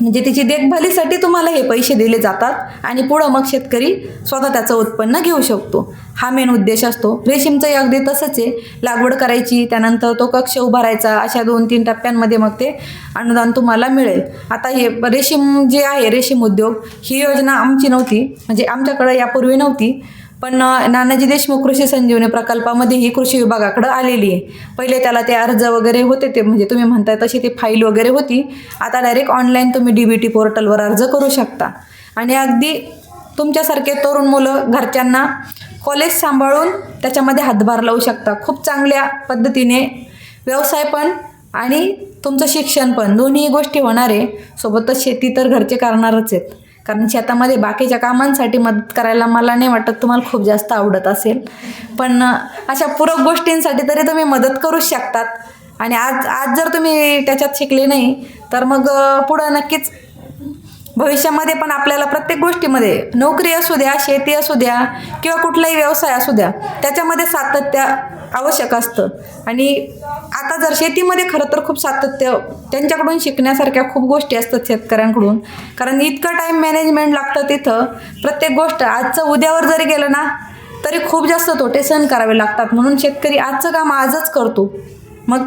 S4: म्हणजे तिची देखभालीसाठी तुम्हाला हे पैसे दिले जातात आणि पुढं मग शेतकरी स्वतः त्याचं उत्पन्न घेऊ शकतो. हा मेन उद्देश असतो. रेशीमचंही अगदी तसंच आहे, लागवड करायची, त्यानंतर तो कक्ष उभारायचा, अशा 2-3 टप्प्यांमध्ये मग ते अनुदान तुम्हाला मिळेल. आता हे रेशीम जे आहे रेशीम उद्योग ही योजना आमची नव्हती म्हणजे आमच्याकडे यापूर्वी नव्हती, पण नानाजी देशमुख कृषी संजीवनी प्रकल्पामध्ये ही कृषी विभागाकडं आलेली आहे. पहिले त्याला ते अर्ज वगैरे होते ते म्हणजे तुम्ही म्हणताय तशी ती फाईल वगैरे होती. आता डायरेक्ट ऑनलाईन तुम्ही DBT पोर्टलवर अर्ज करू शकता आणि अगदी तुमच्यासारखे तरुण मुलं घरच्यांना कॉलेज सांभाळून त्याच्यामध्ये हातभार लावू शकता. खूप चांगल्या पद्धतीने व्यवसाय पण आणि तुमचं शिक्षण पण दोन्ही गोष्टी होणार आहे. सोबतच शेती तर घरचे करणारच आहेत, कारण शेतामध्ये बाकीच्या कामांसाठी मदत करायला मला नाही वाटत तुम्हाला खूप जास्त आवडत असेल. पण अशा पूरक गोष्टींसाठी तरी तुम्ही मदत करूच शकतात. आणि आज जर तुम्ही त्याच्यात शिकले नाही तर मग पुढं नक्कीच भविष्यामध्ये पण आपल्याला प्रत्येक गोष्टीमध्ये, नोकरी असू द्या, शेती असू द्या किंवा कुठलाही व्यवसाय असू द्या, त्याच्यामध्ये सातत्य आवश्यक असतं. आणि आता जर शेतीमध्ये खरं तर खूप सातत्य, त्यांच्याकडून शिकण्यासारख्या खूप गोष्टी असतात शेतकऱ्यांकडून, कारण इतकं टाईम मॅनेजमेंट लागतं तिथं. प्रत्येक गोष्ट आजचं उद्यावर जरी गेलं ना तरी खूप जास्त तोटे सहन करावे लागतात. म्हणून शेतकरी आजचं काम आजच करतो. मग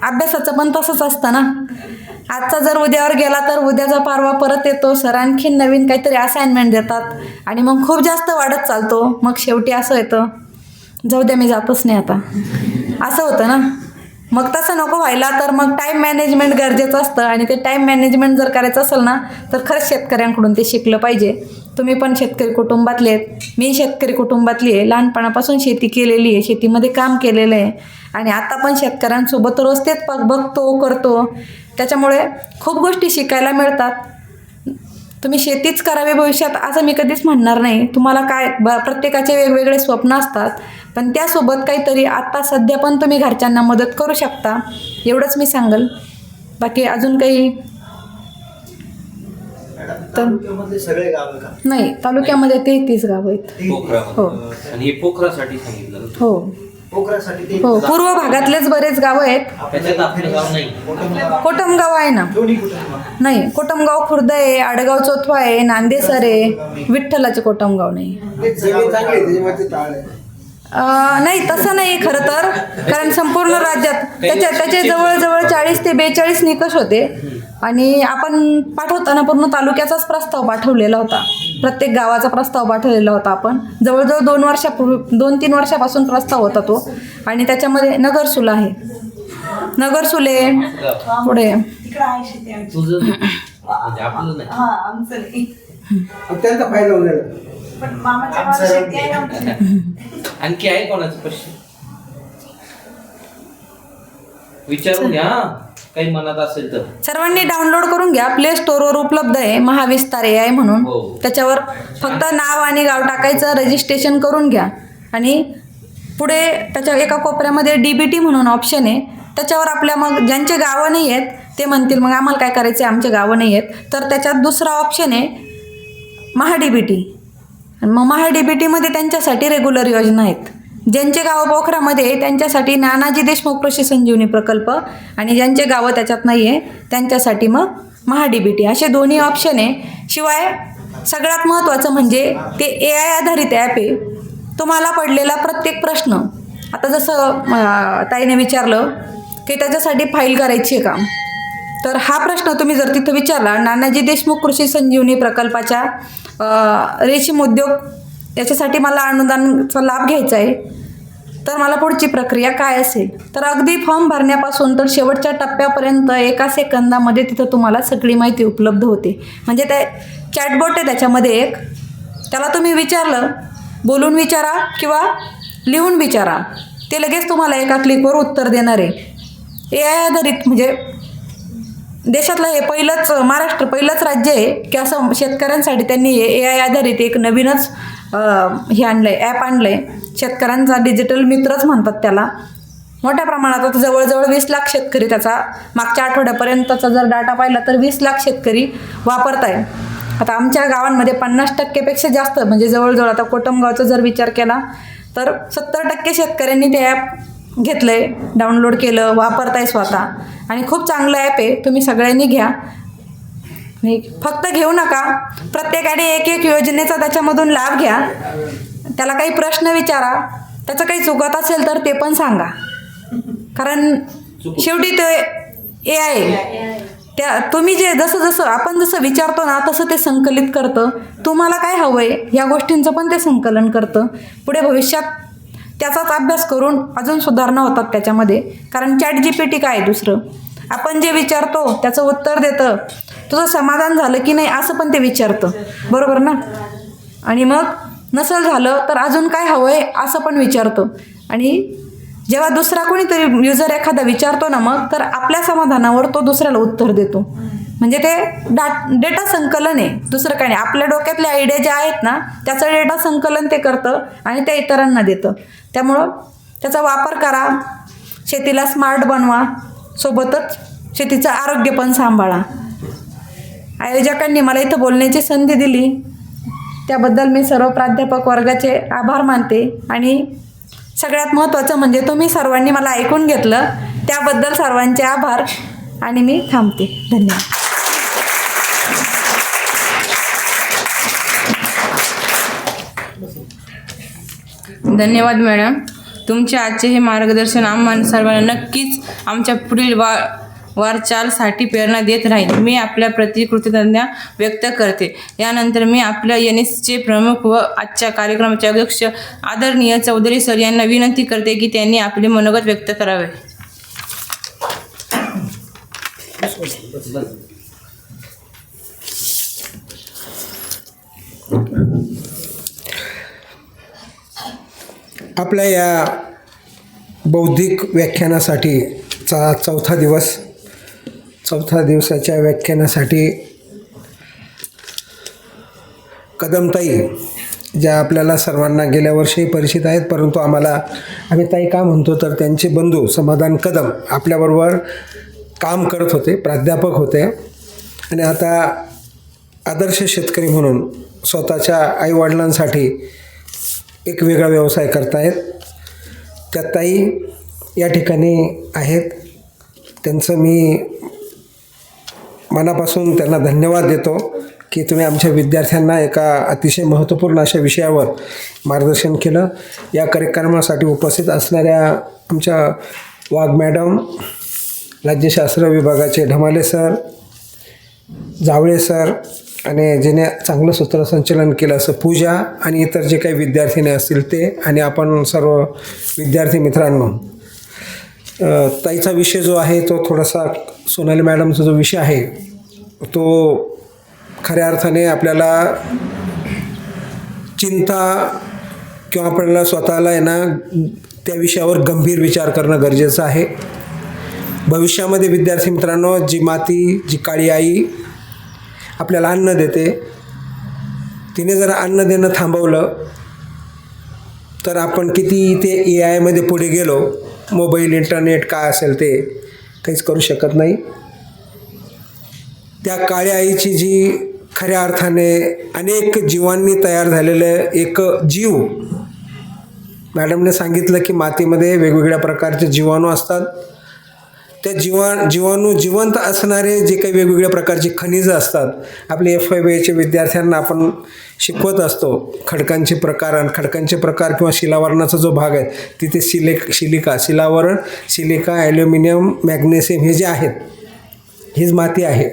S4: अभ्यासाचं पण तसंच असतं ना, आजचा जर उद्यावर गेला तर उद्याचा परवा परत येतो, सर आणखीन नवीन काहीतरी असाइनमेंट देतात आणि मग खूप जास्त वाढत चालतो. मग शेवटी असं येतं, जाऊ द्या मी जातच नाही आता, असं होतं ना. मग तसं नको व्हायला, तर मग टाईम मॅनेजमेंट गरजेचं असतं. आणि ते टाईम मॅनेजमेंट जर करायचं असेल ना तर खरंच शेतकऱ्यांकडून ते शिकलं पाहिजे. तुम्ही पण शेतकरी कुटुंबातले आहेत, मी शेतकरी कुटुंबातली आहे, लहानपणापासून शेती केलेली आहे, शेतीमध्ये काम केलेलं आहे आणि आता पण शेतकऱ्यांसोबत रोज तेच बघतो करतो. त्याच्यामुळे खूप गोष्टी शिकायला मिळतात. तुम्ही शेतीच करावी भविष्यात असं मी कधीच म्हणणार नाही. तुम्हाला काय प्रत्येकाचे वेगवेगळे स्वप्न असतात, पण त्यासोबत काहीतरी आत्ता सध्या पण तुम्ही घरच्यांना मदत करू शकता, एवढंच मी सांगेल. बाकी अजून काही
S5: तालुक्यामधले सगळे गाव का?
S4: नाही, तालुक्यामध्ये 33 गावं आहेत.
S2: पोखरामध्ये.
S4: हो
S2: आणि हे पोखरासाठी सांगितलं.
S4: हो
S5: पोखरासाठी ते
S4: हो, पूर्व भागातलेच बरेच गावं आहेत.
S2: त्याच्यात आपलं गाव नाही.
S4: कोटमगाव आहे ना?
S5: दोन्ही कुटुंब
S4: नाही, कोटमगाव खुर्द आहे, आडगाव चोथवा आहे, नांदेसर आहे, विठ्ठलाचे कोटमगाव नाही.
S5: जमीन चांगली आहे, त्याच्यामध्ये ताळ आहे.
S4: नाही तसं नाही खरं तर, कारण संपूर्ण राज्यात त्याचे जवळजवळ 40 ते 42 निकष होते. आणि आपण पाठवताना पूर्ण तालुक्याचाच प्रस्ताव पाठवलेला होता, प्रत्येक गावाचा प्रस्ताव पाठवलेला होता आपण. जवळजवळ 2-3 वर्षापासून प्रस्ताव होता तो. आणि त्याच्यामध्ये नगरसूल आहे, नगरसुले पुढे
S2: तुझं म्हणजे आपलं नाही.
S5: त्यांचा फायदा होईल.
S2: आणखी आहे कोणाचा प्रश्न? विचारून घ्या काही मनात असेल तर.
S4: सर्वांनी डाउनलोड करून घ्या, प्ले स्टोअरवर उपलब्ध आहे महाविस्तार AI म्हणून.
S2: हो.
S4: त्याच्यावर फक्त नाव आणि गाव टाकायचं, रजिस्ट्रेशन करून घ्या. आणि पुढे त्याच्या एका कोपऱ्यामध्ये DBT म्हणून ऑप्शन आहे, त्याच्यावर आपल्या मग ज्यांचे गावं नाही आहेत ते म्हणतील मग आम्हाला काय करायचं आहे, आमचे गावं नाही आहेत, तर त्याच्यात दुसरा ऑप्शन आहे MahaDBT. आणि मग MahaDBTमध्ये त्यांच्यासाठी रेग्युलर योजना आहेत. ज्यांचे गावं पोखरामध्ये आहे त्यांच्यासाठी नानाजी देशमुख कृषी संजीवनी प्रकल्प, आणि ज्यांचे गावं त्याच्यात नाही आहे त्यांच्यासाठी मग MahaDBT, असे दोन्ही ऑप्शन आहे. शिवाय सगळ्यात महत्त्वाचं म्हणजे ते AI आधारित ॲप आहे. तुम्हाला पडलेला प्रत्येक प्रश्न, आता जसं ताईने विचारलं की त्याच्यासाठी फाईल करायची आहे का, तर हा प्रश्न तुम्ही जर तिथं विचारला, नानाजी देशमुख कृषी संजीवनी प्रकल्पाच्या रेशीम उद्योग याच्यासाठी मला अनुदानाचा लाभ घ्यायचा आहे, तर मला पुढची प्रक्रिया काय असेल, तर अगदी फॉर्म भरण्यापासून तर शेवटच्या टप्प्यापर्यंत एका सेकंदामध्ये तिथं तुम्हाला सगळी माहिती उपलब्ध होते. म्हणजे ते चॅटबॉट आहे त्याच्यामध्ये एक, त्याला तुम्ही विचारलं, बोलून विचारा किंवा लिहून विचारा, ते लगेच तुम्हाला एका क्लिकवर उत्तर देणार आहे. AI आधारित, म्हणजे देशातलं हे महाराष्ट्र पहिलंच राज्य आहे की असं शेतकऱ्यांसाठी त्यांनी AI आधारित एक नवीनच हे आणलं आहे, ॲप आणलं आहे. शेतकऱ्यांचा डिजिटल मित्रच म्हणतात त्याला. मोठ्या प्रमाणात आता जवळजवळ 20 लाख शेतकरी त्याचा मागच्या आठवड्यापर्यंतचा जर डाटा पाहिला तर 20 लाख शेतकरी वापरत आहे. आता आमच्या गावांमध्ये 50% जास्त, म्हणजे जवळजवळ आता कोटमगावचा जर विचार केला तर 70% शेतकऱ्यांनी ते ॲप घेतलं आहे, डाउनलोड केलं, वापरत आहे स्वतः. आणि खूप चांगलं ॲप आहे, तुम्ही सगळ्यांनी घ्या. फक्त घेऊ नका, प्रत्येकाने एक योजनेचा त्याच्यामधून लाभ घ्या. त्याला काही प्रश्न विचारा, त्याचं काही चुकत असेल तर ते पण सांगा, कारण शेवटी ते AI त्या तुम्ही जे जसं आपण जसं विचारतो ना तसं ते संकलित करतं. तुम्हाला काय हवं आहे या गोष्टींचं पण ते संकलन करतं. पुढे भविष्यात त्याचाच अभ्यास करून अजून सुधारणा होतात त्याच्यामध्ये. कारण ChatGPT काय दुसरं, आपण जे विचारतो त्याचं उत्तर देतं, तुझं समाधान झालं की नाही असं पण ते विचारतं, बरोबर ना. आणि मग नसल झालं तर अजून काय हवं आहे असं पण विचारतो. आणि जेव्हा दुसरा कोणीतरी युजर एखादा विचारतो ना मग तर आपल्या समाधानावर तो दुसऱ्याला उत्तर देतो. म्हणजे ते डेटा संकलन आहे, दुसरं काही नाही. आपल्या डोक्यातल्या आयडिया ज्या आहेत ना त्याचं डेटा संकलन ते करतं आणि ते इतरांना देतं. त्यामुळं त्याचा वापर करा, शेतीला स्मार्ट बनवा, सोबतच शेतीचं आरोग्य पण सांभाळा. आयोजकांनी मला इथं बोलण्याची संधी दिली त्याबद्दल मी सर्व प्राध्यापक वर्गाचे आभार मानते. आणि सगळ्यात महत्त्वाचं म्हणजे तुम्ही सर्वांनी मला ऐकून घेतलं त्याबद्दल सर्वांचे आभार. आणि मी थांबते. धन्यवाद.
S1: धन्यवाद मॅडम. तुमचे आजचे हे मार्गदर्शन आम्हाला सर्वांना नक्कीच आमच्या पुढील वाटचालीसाठी प्रेरणा देत राहील. मी आपल्या प्रति कृतज्ञता व्यक्त करते. यानंतर मी आपल्या NSचे प्रमुख व आजच्या कार्यक्रमाचे अध्यक्ष आदरणीय चौधरी सर यांना विनंती करते की त्यांनी आपले मनोगत व्यक्त करावे.
S6: आपल्या या बौद्धिक व्याख्यानासाठी चौथा दिवसाच्या व्याख्यानासाठी कदमताई ज्या आपल्याला सर्वांना गेल्या वर्षी परिचित आहेत, परंतु आम्ही ताई का म्हणतो तर त्यांचे बंधू समाधान कदम आपल्याबरोबर काम करत होते, प्राध्यापक होते आणि आता आदर्श शेतकरी म्हणून स्वतःच्या आईवडिलांसाठी एक वेगळा व्यवसाय करतायत. त्या ताई या ठिकाणी आहेत. त्यांचं मी मनापासून त्यांना धन्यवाद देतो की तुम्ही आमच्या विद्यार्थ्यांना एका अतिशय महत्त्वपूर्ण अशा विषयावर मार्गदर्शन केलं. या कार्यक्रमासाठी उपस्थित असणाऱ्या आमच्या वाघ मॅडम, राज्यशास्त्र विभागाचे ढमाले सर, जावळे सर आणि ज्याने चांगलं सूत्रसंचलन केलं असं पूजा आणि इतर जे काही विद्यार्थिनी असतील ते, आणि आपण सर्व विद्यार्थी मित्रांनो, ताईचा विषय जो आहे तो थोडासा, सोनाली मॅडमचा जो विषय आहे तो खऱ्या अर्थाने आपल्याला चिंता किंवा आपल्याला स्वतःला आहे ना त्या विषयावर गंभीर विचार करणं गरजेचं आहे. भविष्यामध्ये विद्यार्थी मित्रांनो, जी माती, जी काळी आई आपल्याला अन्न देते, तिने जर अन्न देणं थांबवलं तर आपण किती ते AI पुढे गेलो, मोबाईल, इंटरनेट काय असेल ते काहीच करू शकत नाही. त्या काळ्या आईची जी खऱ्या अर्थाने अनेक जीवांनी तयार झालेलं एक जीव, मॅडमने सांगितलं की मातीमध्ये वेगवेगळ्या प्रकारचे जीवाणू असतात. त्या जीवाणू जिवंत असणारे जे काही वेगवेगळ्या प्रकारची खनिजं असतात, आपले FYBAचे विद्यार्थ्यांना आपण शिकवत असतो खडकांचे प्रकार. आणि खडकांचे प्रकार किंवा शिलावरणाचा जो भाग आहे तिथे शिलावरण, सिलिका, ॲल्युमिनियम, मॅग्नेशियम हे जे आहेत, हीच माती आहे,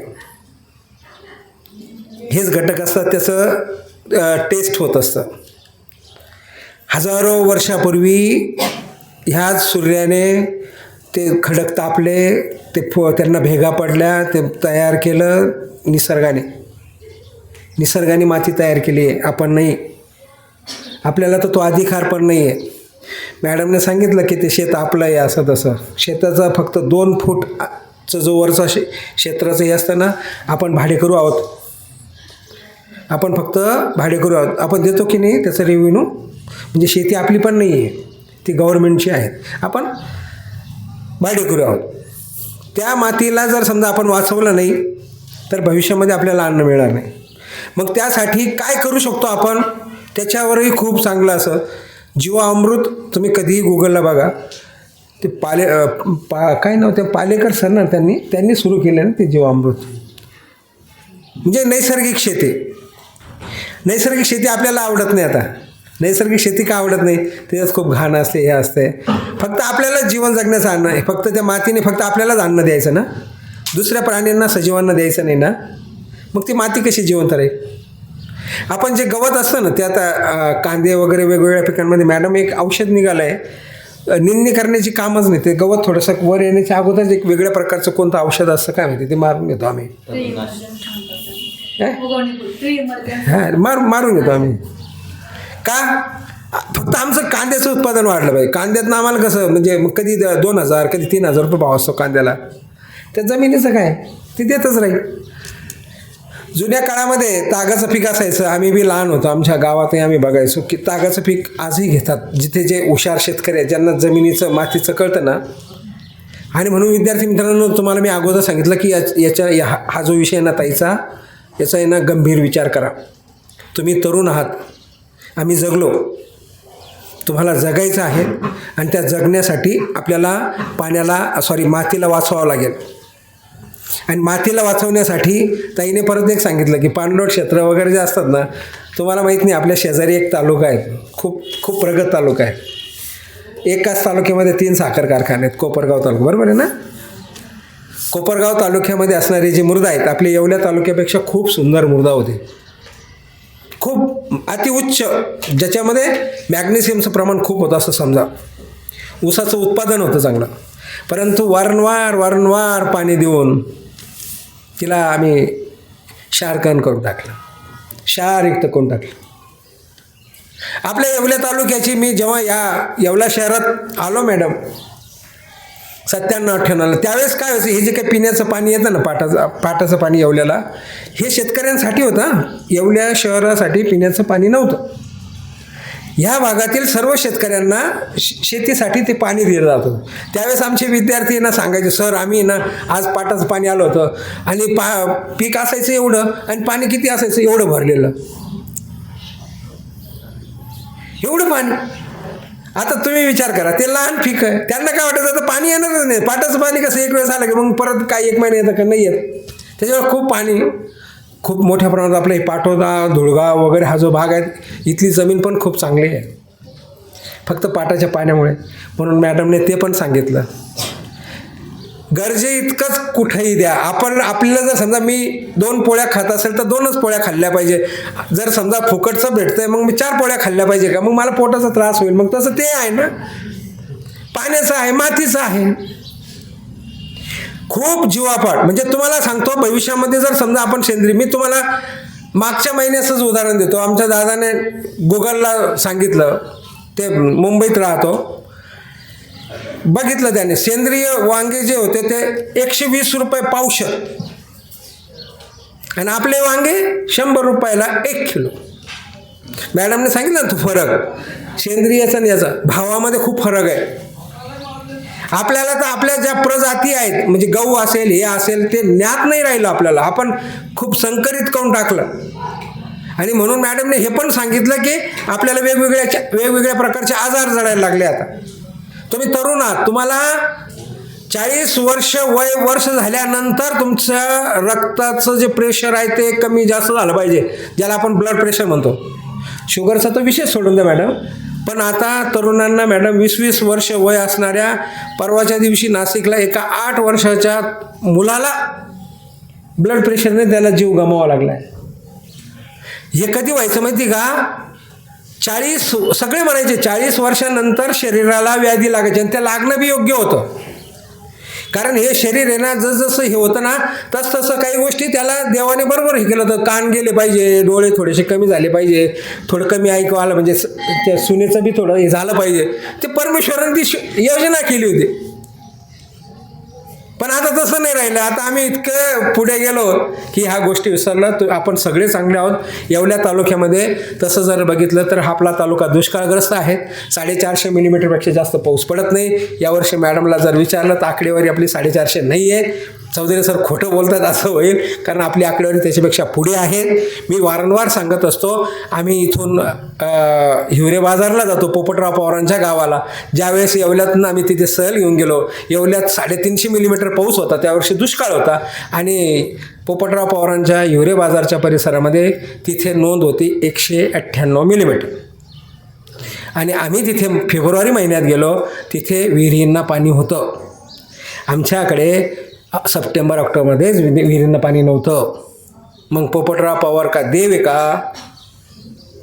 S6: हेच घटक असतात. त्याचं टेस्ट होत असतं. हजारो वर्षापूर्वी ह्याच सूर्याने ते खडक तापले, त्यांना भेगा पडल्या, ते तयार केलं निसर्गाने माती तयार केली आहे, आपण नाही. आपल्याला तर तो अधिकार पण नाही आहे. मॅडमने सांगितलं की ते शेत आपलं आहे असं तसं. शेताचा फक्त 2 फूटचं जो वरचा क्षेत्राचं हे असतं ना, आपण भाडेकरू आहोत. आपण फक्त भाडेकरू आहोत. आपण देतो की नाही त्याचं रेव्हेन्यू. म्हणजे शेती आपली पण नाही आहे, ती गव्हर्नमेंटची आहे. आपण भाडेकरू आहोत. त्या मातीला जर समजा आपण वाचवलं नाही तर भविष्यामध्ये आपल्याला अन्न मिळणार नाही. मग त्यासाठी काय करू शकतो आपण, त्याच्यावरही खूप चांगलं असं जीवामृत, तुम्ही कधीही गुगलला बघा. ते काय नाव ते पालेकर सर ना, त्यांनी सुरू केलं ना ते जीवामृत. म्हणजे नैसर्गिक शेती आपल्याला आवडत नाही. आता नैसर्गिक शेती का आवडत नाही, त्याच्यात खूप घाण असते, हे असते. फक्त आपल्याला जीवन जगण्याचं अन्न आहे. फक्त त्या मातीने फक्त आपल्यालाच अन्न द्यायचं ना, दुसऱ्या प्राण्यांना, सजीवांना द्यायचं नाही ना. मग ती माती कशी जिवंत राहील. आपण जे गवत असतं ना, ते आता कांदे वगैरे वेगवेगळ्या पिकांमध्ये मॅडम एक औषध निघालं आहे, निंदणी करण्याची कामच नाही. ते गवत थोडंसं वर येण्याच्या अगोदर एक वेगळ्या प्रकारचं कोणतं औषध असतं काय माहिती, ते मारून घेतो आम्ही. हां मारून येतो आम्ही. का फक्त आमचं कांद्याचं उत्पादन वाढलं पाहिजे. कांद्यातनं आम्हाला कसं म्हणजे मग कधी 2,000 कधी 3,000 रुपये भाव असतो कांद्याला. त्या जमिनीचं काय ते देतच राहील. जुन्या काळामध्ये तागाचं पीक असायचं. आम्ही बी लहान होतो, आमच्या गावातही आम्ही बघायचो की तागाचं पीक आजही घेतात. जिथे जे हुशार शेतकरी आहेत ज्यांना जमिनीचं मातीचं कळतं ना. आणि म्हणून विद्यार्थी मित्रांनो, तुम्हाला मी अगोदर सांगितलं की हा जो विषय ना ताईचा, याचा आहे ना गंभीर विचार करा. तुम्ही तरुण आहात, आम्ही जगलो, तुम्हाला जगायचं आहे. आणि त्या जगण्यासाठी आपल्याला मातीला वाचवावं लागेल. आणि मातीला वाचवण्यासाठी ताईने परत एक सांगितलं की पाणलोट क्षेत्र वगैरे जे असतात ना, तुम्हाला माहीत नाही आपल्या शेजारी एक तालुका आहे, खूप प्रगत तालुका आहे. एकाच तालुक्यामध्ये 3 साखर कारखाने आहेत. कोपरगाव तालुका, बरोबर आहे ना. कोपरगाव तालुक्यामध्ये असणारी जी मृदा आहेत आपल्या येवल्या तालुक्यापेक्षा खूप सुंदर मृदा होते. खूप अतिउच्च, ज्याच्यामध्ये मॅग्नेशियमचं प्रमाण खूप होतं असं समजा. ऊसाचं उत्पादन होतं चांगलं. परंतु वारंवार पाणी देऊन तिला आम्ही क्षारकण करून टाकलं, क्षारयुक्त करून टाकलं. आपल्या येवल्या तालुक्याची मी जेव्हा या येवला शहरात आलो मॅडम 97-98, त्यावेळेस काय व्हायचं, हे जे काही पिण्याचं पाणी येतं ना पाटाचं पाणी येवल्याला, हे शेतकऱ्यांसाठी होतं. येवल्या शहरासाठी पिण्याचं पाणी नव्हतं. ह्या भागातील सर्व शेतकऱ्यांना शेतीसाठी ते पाणी दिलं जात होतं. त्यावेळेस आमचे विद्यार्थी ना सांगायचे, सर आम्ही ना आज पाटाचं पाणी आलं होतं आणि पीक असायचं एवढं आणि पाणी किती असायचं, एवढं भरलेलं, एवढं पाणी. आता तुम्ही विचार करा, ते लहान पीक आहे, त्यांना काय वाटत होतं पाणी येणारच नाही. पाटाचं पाणी कसं एक वेळेस आलं की मग परत काय 1 महिना येतं का, नाही येत. त्याच्यावर खूप पाणी, खूप मोठ्या प्रमाणात आपलं हे पाटोदा, धुळगाव वगैरे हा जो भाग आहे, इथली जमीन पण खूप चांगली आहे फक्त पाटाच्या पाण्यामुळे. म्हणून मॅडमने ते पण सांगितलं, गरजे इतकंच कुठेही द्या. आपल्याला जर समजा मी 2 पोळ्या खात असेल तर 2च पोळ्या खाल्ल्या पाहिजे. जर समजा फुकटचं भेटतंय मग मी 4 पोळ्या खाल्ल्या पाहिजे का, मग मला पोटाचा त्रास होईल. मग तसं ते आहे ना, पाण्याचं आहे, मातीचं आहे. खूप जीवापाड. म्हणजे तुम्हाला सांगतो, भविष्यामध्ये जर समजा आपण सेंद्रिय, मी तुम्हाला मागच्या महिन्याचंच उदाहरण देतो. आमच्या दादाने गुगलला सांगितलं, ते मुंबईत राहतो, बघितलं त्याने, सेंद्रिय वांगे जे होते ते 120 रुपये पावशर आणि आपले वांगे 100 रुपयाला 1 किलो. मॅडमने सांगितलं ना तो फरक सेंद्रियचा आणि याचा भावामध्ये खूप फरक आहे. आपल्याला तर आपल्या ज्या प्रजाती आहेत, म्हणजे गहू असेल हे असेल, ते ज्ञात नाही राहिलं आपल्याला. आपण खूप संकरित करून टाकलं. आणि म्हणून मॅडमने हे पण सांगितलं की आपल्याला वेगवेगळ्या प्रकारचे आजार जडायला लागले. आता तुम्ही तरुण आहात, तुम्हाला 40 वर्ष झाल्यानंतर तुमचं रक्ताचं जे प्रेशर आहे ते कमी जास्त झालं पाहिजे, ज्याला आपण ब्लड प्रेशर म्हणतो. शुगरचा तर विषय सोडून द्या मॅडम. पण आता तरुणांना मॅडम 20 वर्ष वय असणाऱ्या, परवाच्या दिवशी नाशिकला एका 8 वर्षाच्या मुलाला ब्लड प्रेशरने त्याला जीव गमावा लागला आहे. हे कधी व्हायचं माहिती का, 40, सगळे म्हणायचे 40 वर्षानंतर शरीराला व्याधी लागायची. आणि ते लागणं बी योग्य होतं, कारण हे शरीर आहे ना, जसं हे होतं ना तसं काही गोष्टी त्याला देवाने बरोबर हे केलं होतं. कान गेले पाहिजे, डोळे थोडेसे कमी झाले पाहिजे, थोडं कमी ऐकू आलं, म्हणजे त्या सुनेचं बी थोडं हे झालं पाहिजे. ते परमेश्वराने ती योजना केली होती. पण आता तसं नाही राहिलं. आता आम्ही इतकं पुढे गेलो की ह्या गोष्टी विसरल्या. तर आपण सगळे चांगले आहोत. येवल्या तालुक्यामध्ये तसं जर बघितलं तर आपला तालुका दुष्काळग्रस्त आहे. 450 मिलीमीटरपेक्षा जास्त पाऊस पडत नाही. यावर्षी मॅडमला जर विचारलं तर आकडेवारी आपली 450 नाही आहे. चौधरी सर खोटं बोलतात असं होईल, कारण आपली आकडेवारी त्याच्यापेक्षा पुढे आहे. मी वारंवार सांगत असतो, आम्ही इथून हिवरे बाजारला जातो, पोपटराव पवारांच्या गावाला. ज्यावेळेस येवल्यातून आम्ही तिथे सहल घेऊन गेलो, येवल्यात 350 मिलीमीटर पाऊस होता. त्यावर्षी दुष्काळ होता. आणि पोपटराव पवारांच्या हिवरे बाजारच्या परिसरामध्ये तिथे नोंद होती 198 मिलीमीटर. आणि आम्ही तिथे फेब्रुवारी महिन्यात गेलो, तिथे विहिरींना पाणी होतं. आमच्याकडे सप्टेंबर ऑक्टोबरमध्येच विहिरींना पाणी नव्हतं. मग पोपटराव पवार का देव आहे का?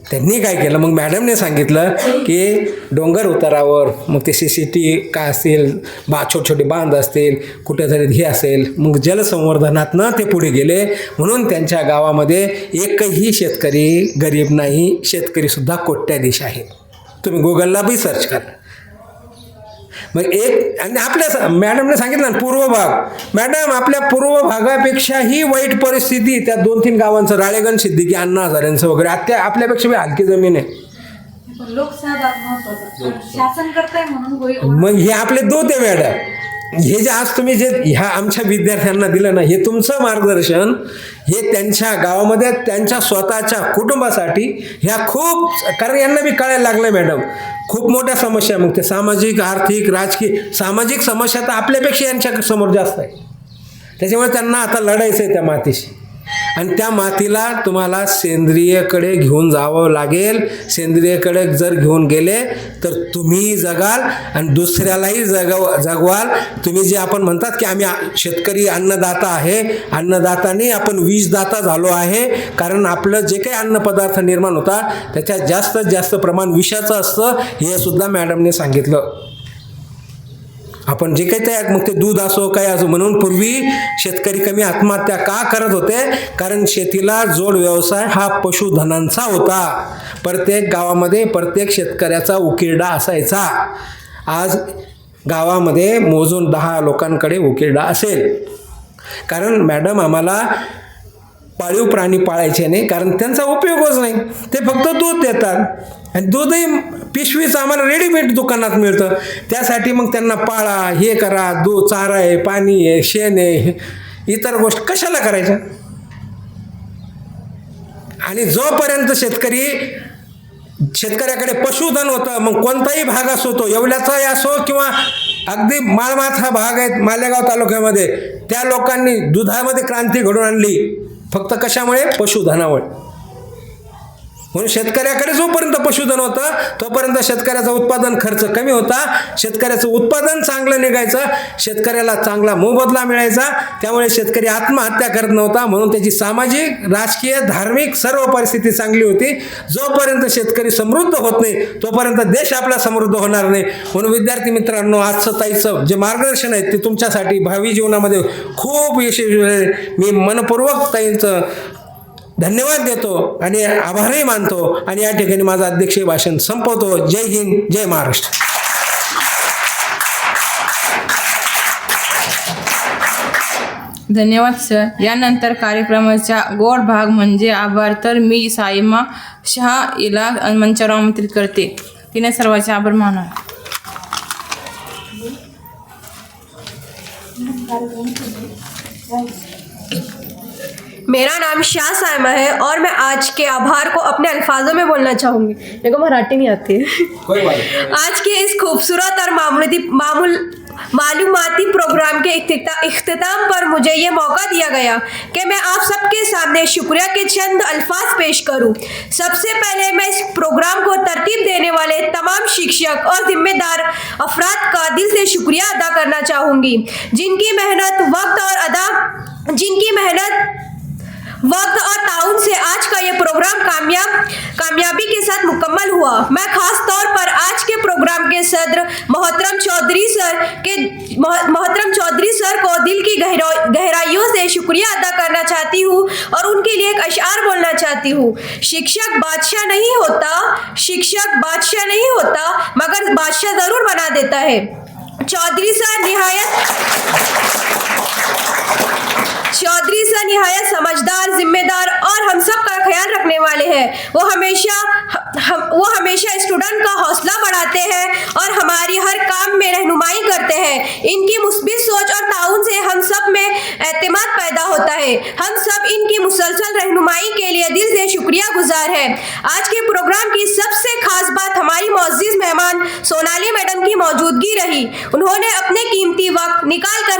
S6: त्यांनी काय केलं, मग मॅडमने सांगितलं की डोंगर उतारावर मग ते CCTV काय असेल, छोटे छोटे बांध असतील, कुठेतरी हे असेल, मग जलसंवर्धनातनं ते पुढे गेले. म्हणून त्यांच्या गावामध्ये एकही शेतकरी गरीब नाही, शेतकरीसुद्धा कोट्याधीश आहे. तुम्ही गुगलला बी सर्च करा. मग एक आणि आपल्या मॅडमने सांगितलं ना पूर्व भाग, मॅडम आपल्या पूर्व भागापेक्षाही वाईट परिस्थिती त्या 2-3 गावांचं, राळेगण, सिद्दीकी, अण्णा हजारेंचं वगैरे, आपल्यापेक्षा बी हलकी जमीन आहे.
S4: शासन करताय म्हणून
S6: मग हे आपले दूत आहे मॅडम. हे जे आज तुम्ही जे ह्या आमच्या विद्यार्थ्यांना दिलं ना, हे तुमचं मार्गदर्शन, हे त्यांच्या गावामध्ये त्यांच्या स्वतःच्या कुटुंबासाठी ह्या खूप, कारण यांना बी कळायला लागलं मॅडम खूप मोठ्या समस्या. मग ते सामाजिक, आर्थिक, राजकीय, सामाजिक समस्या तर आपल्यापेक्षा यांच्या समोर जास्त आहे. त्याच्यामुळे त्यांना आता लढायचं आहे त्या मातीशी. आणि त्या मातीला तुम्हाला सेंद्रियकडे घेऊन जावं लागेल. सेंद्रियकडे जर घेऊन गेले तर तुम्ही जगाल आणि दुसऱ्यालाही जगवाल. तुम्ही जे आपण म्हणतात की आम्ही शेतकरी अन्नदाता आहे, अन्नदाताने आपण विषदाता झालो आहे. कारण आपलं जे काही अन्नपदार्थ निर्माण होता त्याच्यात जास्तीत जास्त प्रमाण विषाचं असतं, हे सुद्धा मॅडमने सांगितलं. आपण जे काही तयार, मग ते दूध असो काय असो, म्हणून पूर्वी शेतकरी कमी आत्महत्या का करत होते, कारण शेतीला जोड व्यवसाय हा पशुधनांचा होता. प्रत्येक गावामध्ये प्रत्येक शेतकऱ्याचा उकिरडा असायचा. आज गावामध्ये मोजून 10 लोकांकडे उकिरडा असेल. कारण मॅडम आम्हाला पाळीव प्राणी पाळायचे नाही, कारण त्यांचा उपयोगच नाही. ते फक्त दूध देतात आणि दूधही पिशवीचं आम्हाला रेडीमेड दुकानात मिळतं. त्यासाठी मग त्यांना पाळा, हे करा, दूध, चारा आहे, पाणी आहे, शेण आहे, इतर गोष्टी कशाला करायच्या. आणि जोपर्यंत शेतकऱ्याकडे पशुधन होतं, मग कोणताही भाग असो, तो येवल्याचाही असो किंवा अगदी माळमाथ हा भाग आहे मालेगाव तालुक्यामध्ये, त्या लोकांनी दुधामध्ये क्रांती घडवून आणली. फक्त कशामुळे? पशुधनामुळे. म्हणून शेतकऱ्याकडे जोपर्यंत पशुधन होतं तोपर्यंत शेतकऱ्याचा उत्पादन खर्च कमी होता, शेतकऱ्याचं उत्पादन चांगलं निघायचं, शेतकऱ्याला चांगला मोबदला मिळायचा. त्यामुळे शेतकरी आत्महत्या करत नव्हता. म्हणून त्याची सामाजिक, राजकीय, धार्मिक सर्व परिस्थिती चांगली होती. जोपर्यंत शेतकरी समृद्ध होत नाही तोपर्यंत देश आपला समृद्ध होणार नाही. म्हणून विद्यार्थी मित्रांनो, आजचं ताईचं जे मार्गदर्शन आहे ते तुमच्यासाठी भावी जीवनामध्ये खूप यशस्वी आहे. मी मनपूर्वक ताईंचं धन्यवाद देतो आणि आभारही मानतो आणि या ठिकाणी माझं अध्यक्षीय भाषण संपवतो. जय हिंद, जय महाराष्ट्र.
S1: धन्यवाद सर. यानंतर कार्यक्रमाचा गोड भाग म्हणजे आभार, तर मी साईमा शहा हिला मंचावर आमंत्रित करते. तिने सर्वांचे आभार माना.
S7: मेरा नाम शाह साइमा है और मैं आज के आभार को अपने अल्फाजों में बोलना चाहूँगी. मेरे को मराठी नहीं आती है. आज के इस खूबसूरत और मालूमाती प्रोग्राम के इख्तिताम पर मुझे ये मौका दिया गया कि मैं आप सबके सामने शुक्रिया के चंद अल्फाज पेश करूं. सबसे पहले मैं इस प्रोग्राम को तरतीब देने वाले तमाम शिक्षक और जिम्मेदार अफराद का दिल से शुक्रिया अदा करना चाहूँगी, जिनकी मेहनत वक्त और ताउन से आज का ये प्रोग्राम कामयाबी के साथ मुकम्मल हुआ. मैं खास तौर पर आज के प्रोग्राम के सदर मोहतरम चौधरी सर को दिल की गहराइयों से शुक्रिया अदा करना चाहती हूँ और उनके लिए एक अशआर बोलना चाहती हूँ. शिक्षक बादशाह नहीं होता मगर बादशाह जरूर बना देता है. चौधरी सर निहायत समझदार, जिम्मेदार और हम सब का ख्याल रखने वाले हैं. वो हमेशा स्टूडेंट का हौसला बढ़ाते हैं और हमारी हर काम में रहनुमाई करते हैं. इनकी मुस्बित सोच और ताउन से हम सब में एतमाद पैदा होता है. हम सब इनकी मुसलसल रहनुमाई के लिए दिल से शुक्रिया गुजार हैं. आज के प्रोग्राम की सबसे खास बात हमारी मुअज़्ज़िज़ मेहमान सोनाली मैडम की मौजूदगी रही. उन्होंने अपने कीमती वक्त निकाल कर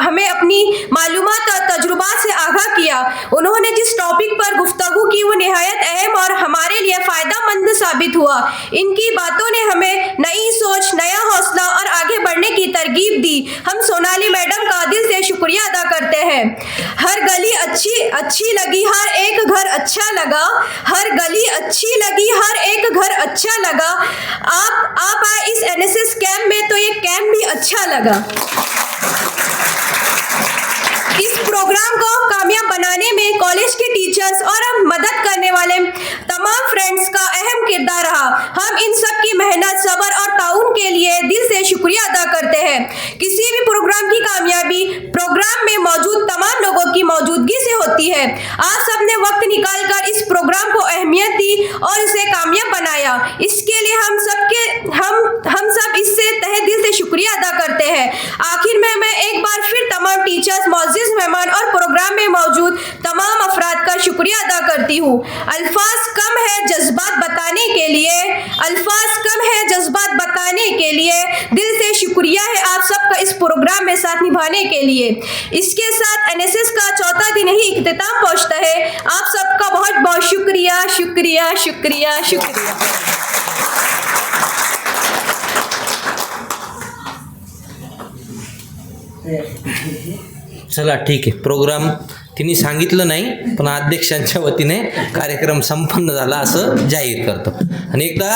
S7: हमें अपनी मालूमात और तजुर्बात से आगाह किया. उन्होंने जिस टॉपिक पर गुफ्तगू की वो निहायत अहम और हमारे लिए लिए फायदेमंद साबित हुआ। इनकी बातों ने हमें नई सोच, नया हौसला और आगे बढ़ने की तरगीब दी। हम सोनाली मैडम का दिल से शुक्रिया अदा करते हैं। हर गली अच्छी लगी, हर एक घर अच्छा लगा। हर गली अच्छी लगी, हर एक घर अच्छा लगा। आप आए इस एनएसएस कैंप में तो ये कैंप भी अच्छा लगा। इस प्रोग्राम को कामयाब बनाने में कॉलेज के टीचर्स और मदद करने वाले तमाम फ्रेंड्स का अहम किरदार रहा। हम इन सब की मेहनत, सब्र और ताउन के लिए दिल से शुक्रिया अदा करते हैं। किसी भी प्रोग्राम की कामयाबी प्रोग्राम में मौजूद तमाम लोगों की मौजूदगी से होती है। आप सबने वक्त निकालकर इस प्रोग्राम को अहमियत दी और इसे कामयाब बनाया। इसके लिए हम सब इससे तहे दिल से शुक्रिया अदा करते हैं। आखिर में मैं एक बार फिर तमाम टीचर्स, मौजूद मेहमान और प्रोग्राम में मौजूद तमाम अफराद का शुक्रिया अदा करती हूँ। अल्फाज कम है जज्बात बताने के लिए, अल्फाज कम है जज्बात बताने के लिए। दिल से शुक्रिया है आप सबका इस प्रोग्राम में साथ निभाने के लिए। इसके साथ एनएसएस का चौथा दिन ही इख्तिताम पहुंचता है। आप सबका बहुत बहुत शुक्रिया, शुक्रिया, शुक्रिया, शुक्रिया।
S2: चला ठीक आहे. प्रोग्राम तिने सांगितलं नाही, पण अध्यक्षांच्या वतीने कार्यक्रम संपन्न झाला असं जाहीर करतो. आणि एकदा